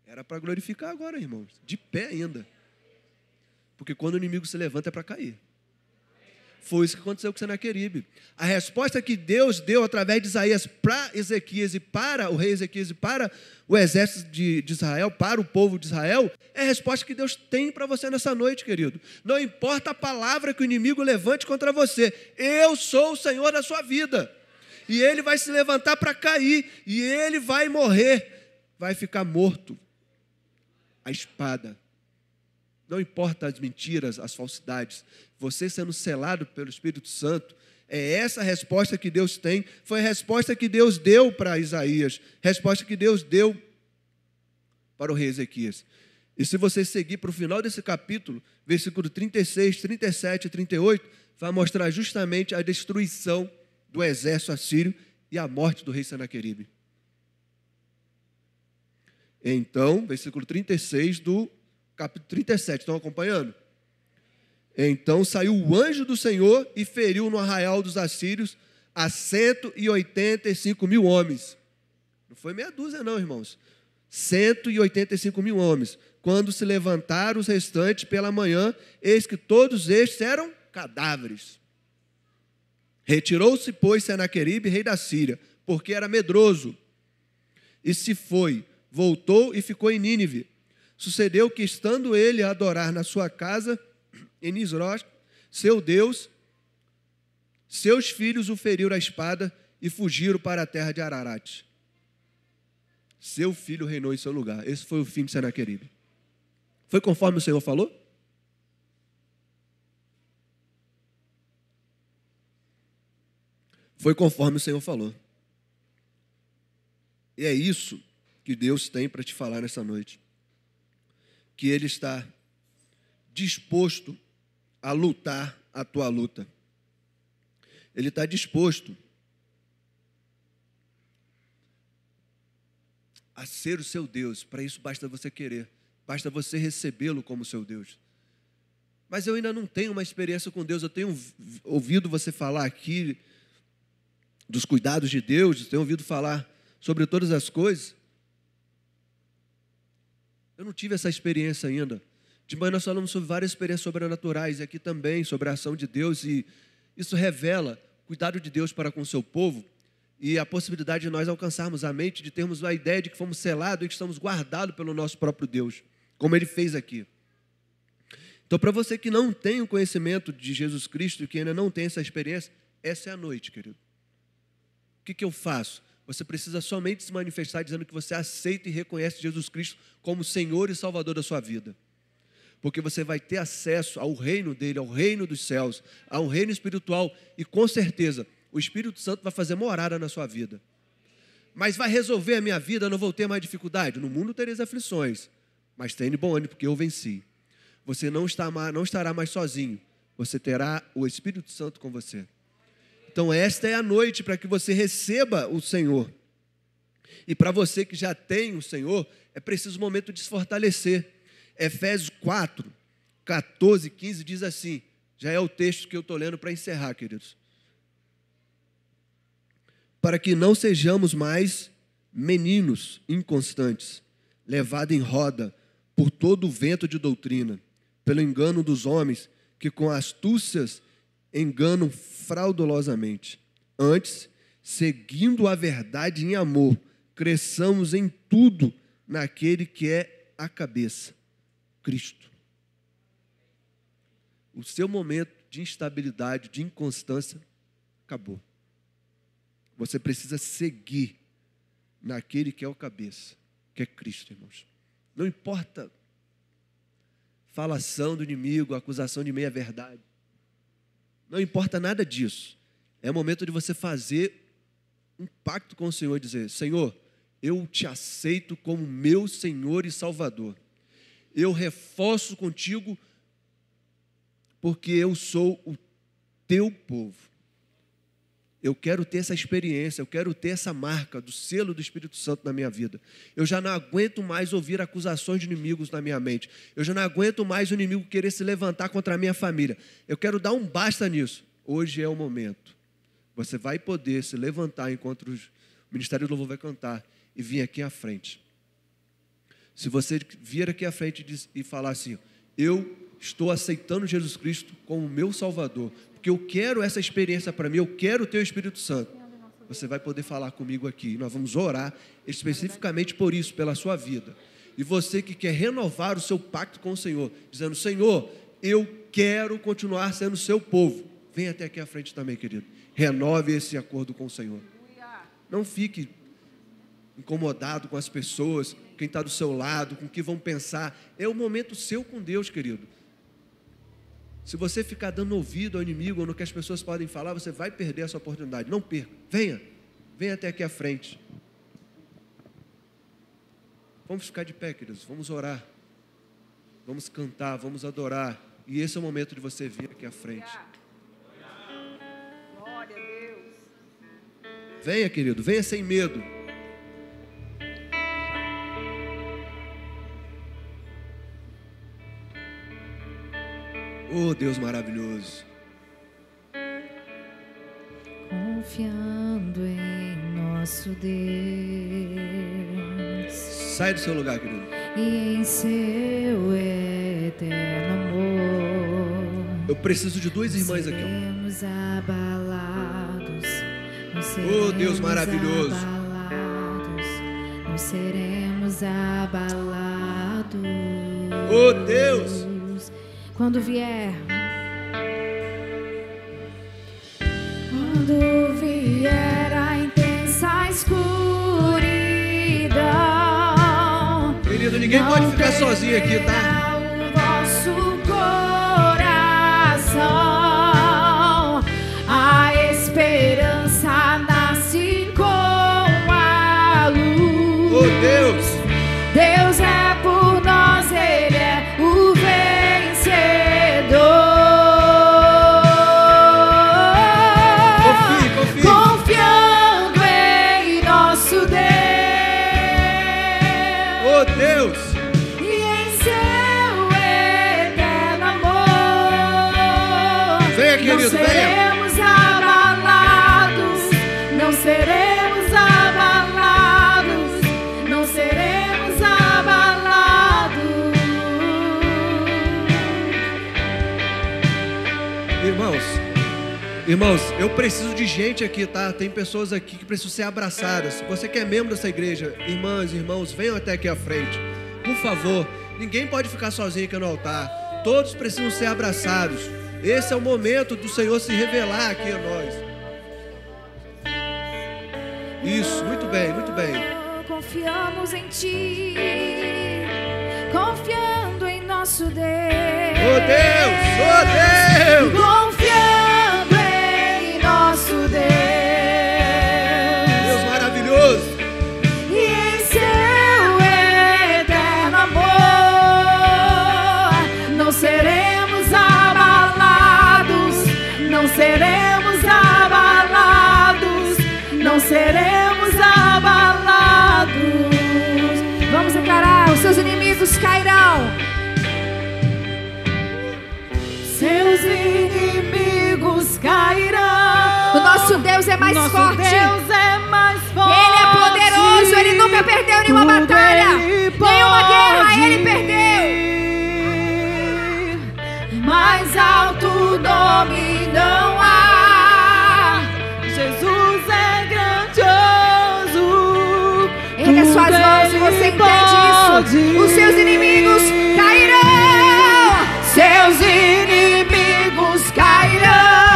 Speaker 1: Era para glorificar agora, irmãos, de pé ainda. Porque quando o inimigo se levanta é para cair. Foi isso que aconteceu com Senaqueribe. A resposta que Deus deu através de Isaías para Ezequias e para o rei Ezequias e para o exército de Israel, para o povo de Israel, é a resposta que Deus tem para você nessa noite, querido. Não importa a palavra que o inimigo levante contra você, eu sou o Senhor da sua vida. E ele vai se levantar para cair, e ele vai morrer, vai ficar morto. A espada. Não importa as mentiras, as falsidades, você sendo selado pelo Espírito Santo, é essa a resposta que Deus tem, foi a resposta que Deus deu para Isaías, resposta que Deus deu para o rei Ezequias. E se você seguir para o final desse capítulo, versículo 36, 37 e 38, vai mostrar justamente a destruição do exército assírio e a morte do rei Senaqueribe. Então, versículo 36 do capítulo 37, estão acompanhando? Então saiu o anjo do Senhor e feriu no arraial dos assírios a 185 mil homens. Não foi meia dúzia não, irmãos. 185 mil homens. Quando se levantaram os restantes pela manhã, eis que todos estes eram cadáveres. Retirou-se, pois, Senaqueribe, rei da Síria, porque era medroso. E se foi, voltou e ficou em Nínive. Sucedeu que, estando ele a adorar na sua casa, em Nisroch, seu Deus, seus filhos o feriram à espada e fugiram para a terra de Ararat. Seu filho reinou em seu lugar. Esse foi o fim de Senaqueribe. Foi conforme o Senhor falou? Foi conforme o Senhor falou. E é isso que Deus tem para te falar nessa noite. Que Ele está disposto a lutar a tua luta. Ele está disposto a ser o seu Deus. Para isso basta você querer, basta você recebê-lo como seu Deus. Mas eu ainda não tenho uma experiência com Deus. Eu tenho ouvido você falar aqui dos cuidados de Deus, tenho ouvido falar sobre todas as coisas. Eu não tive essa experiência ainda. De manhã nós falamos sobre várias experiências sobrenaturais, e aqui também sobre a ação de Deus, e isso revela o cuidado de Deus para com o seu povo, e a possibilidade de nós alcançarmos a mente, de termos a ideia de que fomos selados e que estamos guardados pelo nosso próprio Deus, como Ele fez aqui. Então, para você que não tem o conhecimento de Jesus Cristo, e que ainda não tem essa experiência, essa é a noite, querido. O que eu faço? Você precisa somente se manifestar dizendo que você aceita e reconhece Jesus Cristo como Senhor e Salvador da sua vida. Porque você vai ter acesso ao reino dele, ao reino dos céus, a um reino espiritual, e com certeza o Espírito Santo vai fazer morada na sua vida. Mas vai resolver a minha vida, eu não vou ter mais dificuldade? No mundo tereis aflições, mas tenha bom ânimo, porque eu venci. Você não estará mais sozinho, você terá o Espírito Santo com você. Então esta é a noite para que você receba o Senhor. E para você que já tem o Senhor, é preciso um momento de se fortalecer. Efésios 4, 14 e 15 diz assim, já é o texto que eu estou lendo para encerrar, queridos. Para que não sejamos mais meninos inconstantes, levados em roda por todo o vento de doutrina, pelo engano dos homens, que com astúcias enganam fraudulosamente. Antes, seguindo a verdade em amor, cresçamos em tudo naquele que é a cabeça, Cristo. O seu momento de instabilidade, de inconstância, acabou. Você precisa seguir naquele que é o cabeça, que é Cristo, irmãos. Não importa falação do inimigo, acusação de meia-verdade. Não importa nada disso. É o momento de você fazer um pacto com o Senhor e dizer: Senhor, eu te aceito como meu Senhor e Salvador. Eu reforço contigo porque eu sou o teu povo. Eu quero ter essa experiência, eu quero ter essa marca do selo do Espírito Santo na minha vida. Eu já não aguento mais ouvir acusações de inimigos na minha mente. Eu já não aguento mais o inimigo querer se levantar contra a minha família. Eu quero dar um basta nisso. Hoje é o momento. Você vai poder se levantar enquanto o Ministério do Louvor vai cantar e vir aqui à frente. Se você vir aqui à frente e falar assim: eu estou aceitando Jesus Cristo como meu Salvador, porque eu quero essa experiência para mim, eu quero ter o Espírito Santo. Você vai poder falar comigo aqui. Nós vamos orar especificamente por isso, pela sua vida. E você que quer renovar o seu pacto com o Senhor, dizendo: Senhor, eu quero continuar sendo seu povo. Vem até aqui à frente também, querido. Renove esse acordo com o Senhor. Não fique incomodado com as pessoas, quem está do seu lado, com o que vão pensar. É o momento seu com Deus, querido. Se você ficar dando ouvido ao inimigo ou no que as pessoas podem falar, você vai perder essa oportunidade. Não perca. Venha até aqui à frente. Vamos ficar de pé, queridos. Vamos orar. Vamos cantar, vamos adorar. E esse é o momento de você vir aqui à frente.
Speaker 2: Glória a Deus.
Speaker 1: Venha, querido. Venha sem medo. Oh, Deus maravilhoso.
Speaker 3: Confiando em nosso Deus.
Speaker 1: Sai do seu lugar, querido.
Speaker 3: E em seu eterno amor.
Speaker 1: Eu preciso de duas irmãs aqui.
Speaker 3: Seremos abalados. Não
Speaker 1: Oh, Deus maravilhoso.
Speaker 3: Abalados, não seremos abalados.
Speaker 1: Oh, Deus.
Speaker 3: Quando vier a intensa escuridão,
Speaker 1: querido, ninguém pode ficar sozinho aqui, tá?
Speaker 3: O vosso coração, a esperança nasce com a luz.
Speaker 1: Oh, Deus.
Speaker 3: Deus é por nós, Ele é o confiando em nosso Deus.
Speaker 1: Oh, Deus.
Speaker 3: E em seu eterno amor.
Speaker 1: Venha, querido,
Speaker 3: não seremos abalados, não seremos abalados, não seremos abalados.
Speaker 1: Irmãos, eu preciso de gente aqui, tá? Tem pessoas aqui que precisam ser abraçadas. Se você que é membro dessa igreja, irmãs e irmãos, venham até aqui à frente. Por favor, ninguém pode ficar sozinho aqui no altar. Todos precisam ser abraçados. Esse é o momento do Senhor se revelar aqui a nós. Isso, muito bem, muito bem.
Speaker 3: Confiamos em Ti, confiando em nosso Deus.
Speaker 1: Oh, Deus! Oh, Deus!
Speaker 3: Confiando em nosso Deus.
Speaker 1: Deus maravilhoso.
Speaker 3: E em seu eterno amor, não seremos abalados, não seremos abalados, não seremos abalados. Vamos encarar, os seus inimigos cairão. Seus inimigos cairão. O nosso Deus é mais forte.
Speaker 2: Deus é mais forte.
Speaker 3: Ele é poderoso. Ele nunca perdeu nenhuma batalha, nenhuma guerra ele perdeu. Mais alto nome não há.
Speaker 2: Jesus é grandioso.
Speaker 3: Erga suas mãos se você entende isso. Os seus inimigos cairão. Seus inimigos cairão.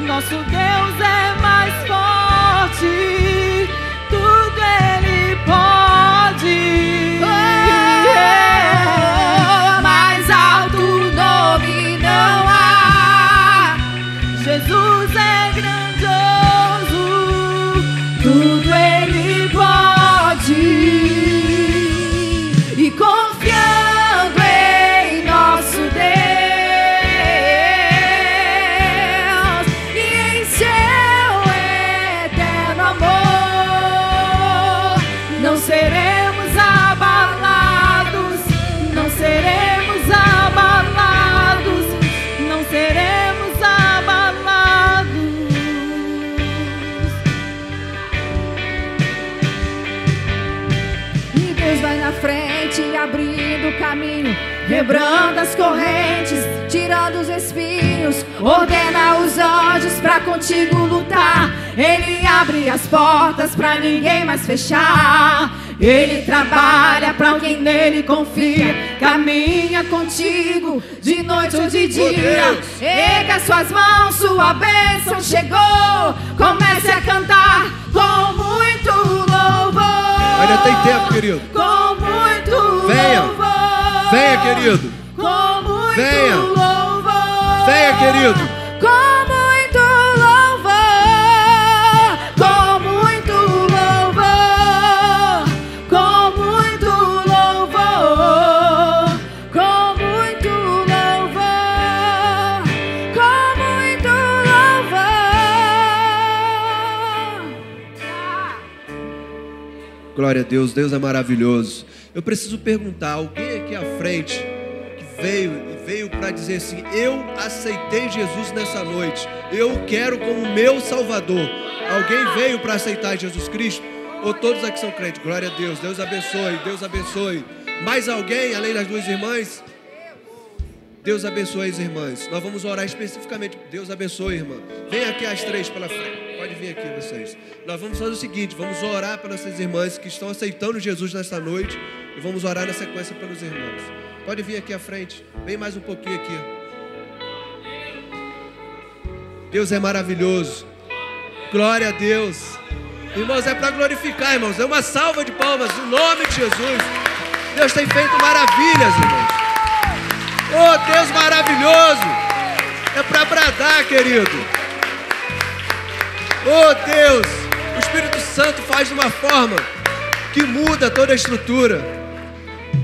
Speaker 2: Nosso Deus é mais forte. Tudo Ele pode.
Speaker 3: Mais alto nome não há.
Speaker 2: Jesus é grandioso.
Speaker 3: tudo Ele pode. E confiando em nosso Deus e em seu eterno amor, não seremos abalados, não seremos abalados, não seremos abalados. E Deus vai na frente, abrindo o caminho, quebrando as correntes, tirando os espinhos, ordena os anjos pra contigo lutar. Ele abre as portas pra ninguém mais fechar. Ele trabalha pra alguém nele confia, caminha contigo de noite ou de dia. Erga suas mãos, sua bênção chegou. Comece a cantar com muito louvor.
Speaker 1: Ainda tem tempo, querido.
Speaker 3: Com muito
Speaker 1: Venha.
Speaker 3: louvor.
Speaker 1: Venha, querido.
Speaker 3: Com muito
Speaker 1: Venha.
Speaker 3: louvor.
Speaker 1: Venha, querido.
Speaker 3: Com muito louvor. Com muito louvor. Com muito louvor. Com muito louvor. Com muito louvor.
Speaker 1: Glória a Deus, Deus é maravilhoso. Eu preciso perguntar, alguém aqui à frente que veio para dizer assim: eu aceitei Jesus nessa noite, eu quero como meu Salvador. Alguém veio para aceitar Jesus Cristo? Ou todos aqui são crentes? Glória a Deus, Deus abençoe, Deus abençoe. Mais alguém, além das duas irmãs? Deus abençoe as irmãs. Nós vamos orar especificamente. Deus abençoe, irmã. Vem aqui as três pela frente. Pode vir aqui vocês. Nós vamos fazer o seguinte: vamos orar para essas irmãs que estão aceitando Jesus nesta noite. E vamos orar na sequência pelos irmãos. Pode vir aqui à frente. Vem mais um pouquinho aqui. Deus é maravilhoso. Glória a Deus. Irmãos, é para glorificar, irmãos. É uma salva de palmas no nome de Jesus. Deus tem feito maravilhas, irmãos. Oh, Deus maravilhoso. É para bradar, querido. Oh, Deus. O Espírito Santo faz de uma forma que muda toda a estrutura.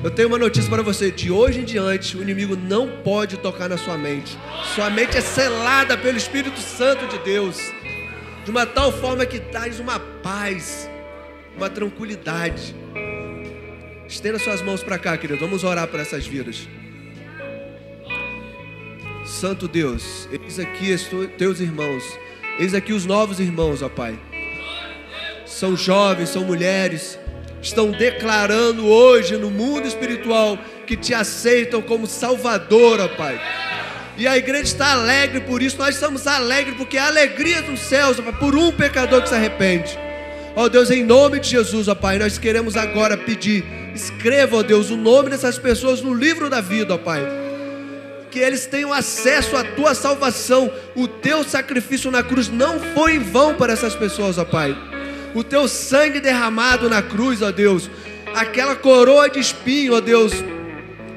Speaker 1: Eu tenho uma notícia para você: de hoje em diante o inimigo não pode tocar na sua mente. Sua mente é selada pelo Espírito Santo de Deus, de uma tal forma que traz uma paz, uma tranquilidade. Estenda suas mãos para cá, querido. Vamos orar por essas vidas. Santo Deus, eis aqui teus irmãos, eis aqui os novos irmãos, ó Pai. São jovens, são mulheres, estão declarando hoje no mundo espiritual que te aceitam como Salvador, ó Pai. E a igreja está alegre por isso. Nós estamos alegres porque há alegria nos céus, ó Pai, por um pecador que se arrepende. Ó Deus, em nome de Jesus, ó Pai, nós queremos agora pedir: escreva, ó Deus, o nome dessas pessoas no livro da vida, ó Pai. Que eles tenham acesso à tua salvação. O teu sacrifício na cruz não foi em vão para essas pessoas, ó Pai. O teu sangue derramado na cruz, ó Deus, aquela coroa de espinho, ó Deus,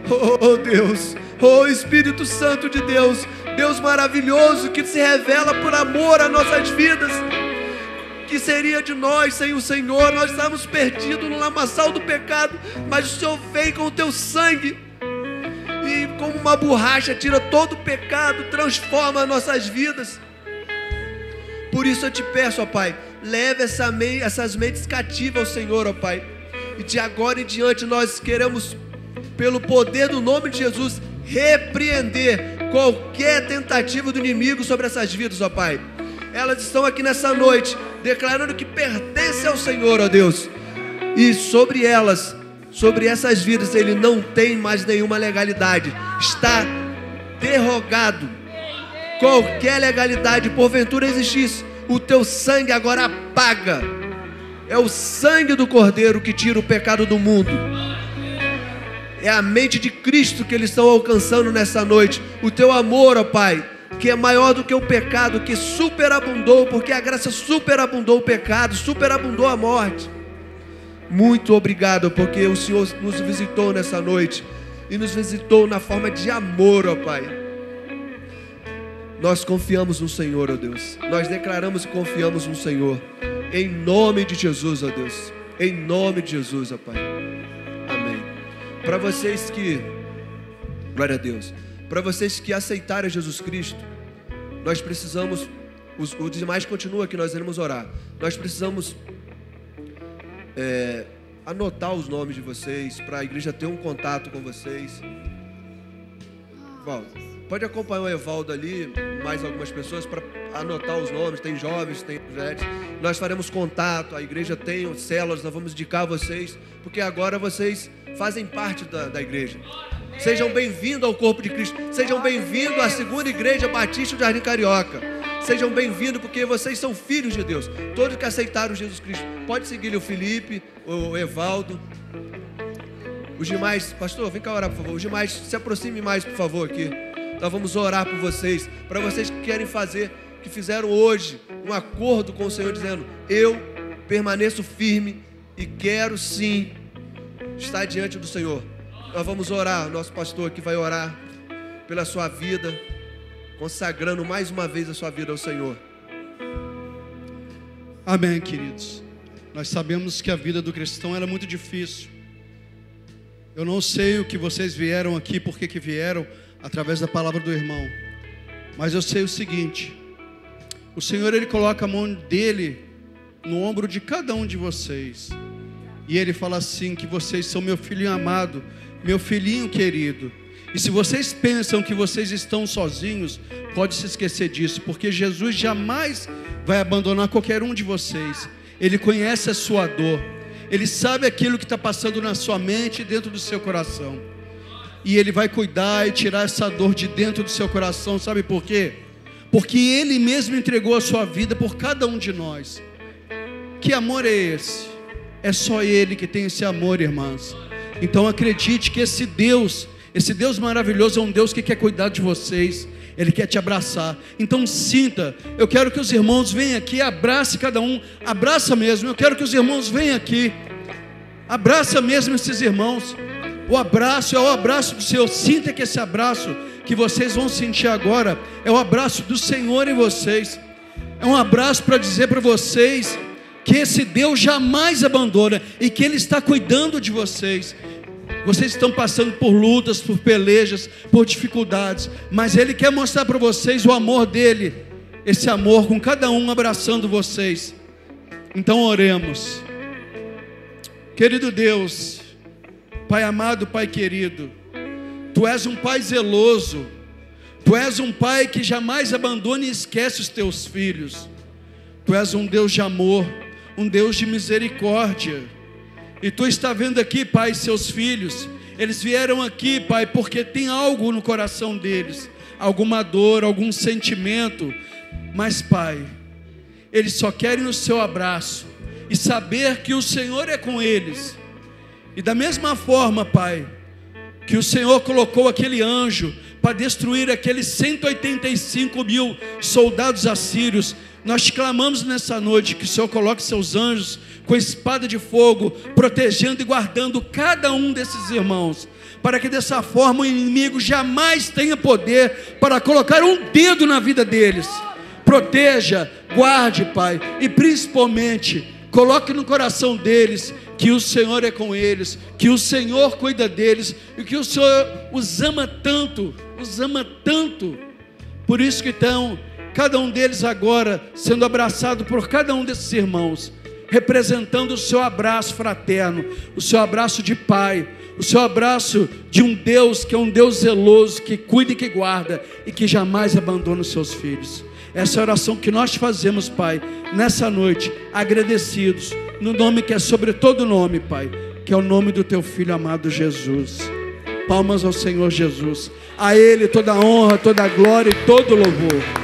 Speaker 1: oh Deus, oh Espírito Santo de Deus, Deus maravilhoso, que se revela por amor às nossas vidas. Que seria de nós sem o Senhor? Nós estamos perdidos no lamaçal do pecado, mas o Senhor vem com o teu sangue e como uma borracha tira todo o pecado, transforma nossas vidas. Por isso eu te peço, ó Pai, leve essas mentes cativas ao Senhor, ó Pai. E de agora em diante nós queremos, pelo poder do nome de Jesus, repreender qualquer tentativa do inimigo sobre essas vidas, ó Pai. Elas estão aqui nessa noite declarando que pertence ao Senhor, ó Deus. E sobre elas, sobre essas vidas, Ele não tem mais nenhuma legalidade. Está derrogado qualquer legalidade, porventura existisse. O teu sangue agora apaga. É o sangue do Cordeiro que tira o pecado do mundo. É a mente de Cristo que eles estão alcançando nessa noite. O teu amor, ó Pai, que é maior do que o pecado, que superabundou, porque a graça superabundou o pecado, superabundou a morte. Muito obrigado, porque o Senhor nos visitou nessa noite e nos visitou na forma de amor, ó Pai. Nós confiamos no Senhor, ó Deus. Nós declaramos e confiamos no Senhor. Em nome de Jesus, ó Deus. Em nome de Jesus, ó Pai. Amém. Para vocês que... Glória a Deus. Para vocês que aceitaram Jesus Cristo, nós precisamos... Os demais continuam aqui, nós iremos orar. Nós precisamos anotar os nomes de vocês, para a igreja ter um contato com vocês. Evaldo, pode acompanhar o Evaldo ali, mais algumas pessoas, para anotar os nomes. Tem jovens, tem velhos. Nós faremos contato, a igreja tem células, nós vamos indicar a vocês, porque agora vocês fazem parte da igreja. Sejam bem-vindos ao corpo de Cristo. Sejam bem-vindos à segunda igreja batista do Jardim Carioca. Sejam bem-vindos porque vocês são filhos de Deus. Todos que aceitaram Jesus Cristo. Pode seguir o Felipe, o Evaldo. Os demais, pastor, vem cá orar, por favor. Os demais, se aproxime mais, por favor, aqui. Nós vamos orar por vocês. Para vocês que querem fazer, que fizeram hoje um acordo com o Senhor, dizendo: eu permaneço firme e quero sim estar diante do Senhor. Nós vamos orar. Nosso pastor aqui vai orar pela sua vida, consagrando mais uma vez a sua vida ao Senhor.
Speaker 4: Amém, queridos. Nós sabemos que a vida do cristão era muito difícil. Eu não sei o que vocês vieram aqui, por que vieram, através da palavra do irmão. Mas eu sei o seguinte: o Senhor, Ele coloca a mão dEle no ombro de cada um de vocês. E Ele fala assim, que vocês são meu filhinho amado, meu filhinho querido. E se vocês pensam que vocês estão sozinhos, pode se esquecer disso, porque Jesus jamais vai abandonar qualquer um de vocês. Ele conhece a sua dor, Ele sabe aquilo que está passando na sua mente e dentro do seu coração, e Ele vai cuidar e tirar essa dor de dentro do seu coração. Sabe por quê? Porque Ele mesmo entregou a sua vida por cada um de nós. Que amor é esse? É só Ele que tem esse amor, irmãs. Então acredite que esse Deus maravilhoso é um Deus que quer cuidar de vocês. Ele quer te abraçar. Então sinta. Eu quero que os irmãos venham aqui, abrace cada um. Abraça mesmo. Eu quero que os irmãos venham aqui. Abraça mesmo esses irmãos. O abraço é o abraço do Senhor. Sinta que esse abraço que vocês vão sentir agora é o abraço do Senhor em vocês. É um abraço para dizer para vocês que esse Deus jamais abandona e que Ele está cuidando de vocês. Vocês estão passando por lutas, por pelejas, por dificuldades, mas Ele quer mostrar para vocês o amor dEle, esse amor com cada um abraçando vocês. Então oremos. Querido Deus, Pai amado, Pai querido, Tu és um Pai zeloso, Tu és um Pai que jamais abandona e esquece os Teus filhos. Tu és um Deus de amor, um Deus de misericórdia. E Tu está vendo aqui, Pai, seus filhos. Eles vieram aqui, Pai, porque tem algo no coração deles, alguma dor, algum sentimento. Mas, Pai, eles só querem o Seu abraço e saber que o Senhor é com eles. E da mesma forma, Pai, que o Senhor colocou aquele anjo para destruir aqueles 185 mil soldados assírios, nós te clamamos nessa noite que o Senhor coloque seus anjos com espada de fogo, protegendo e guardando cada um desses irmãos, para que dessa forma o inimigo jamais tenha poder para colocar um dedo na vida deles. Proteja, guarde, Pai, e principalmente coloque no coração deles que o Senhor é com eles, que o Senhor cuida deles e que o Senhor os ama tanto, por isso que estão cada um deles agora sendo abraçado por cada um desses irmãos, representando o seu abraço fraterno, o seu abraço de pai, o seu abraço de um Deus que é um Deus zeloso, que cuida e que guarda e que jamais abandona os seus filhos. Essa é a oração que nós fazemos, Pai, nessa noite, agradecidos, no nome que é sobre todo nome, Pai, que é o nome do Teu Filho amado Jesus. Palmas ao Senhor Jesus. A Ele toda a honra, toda a glória e todo o louvor.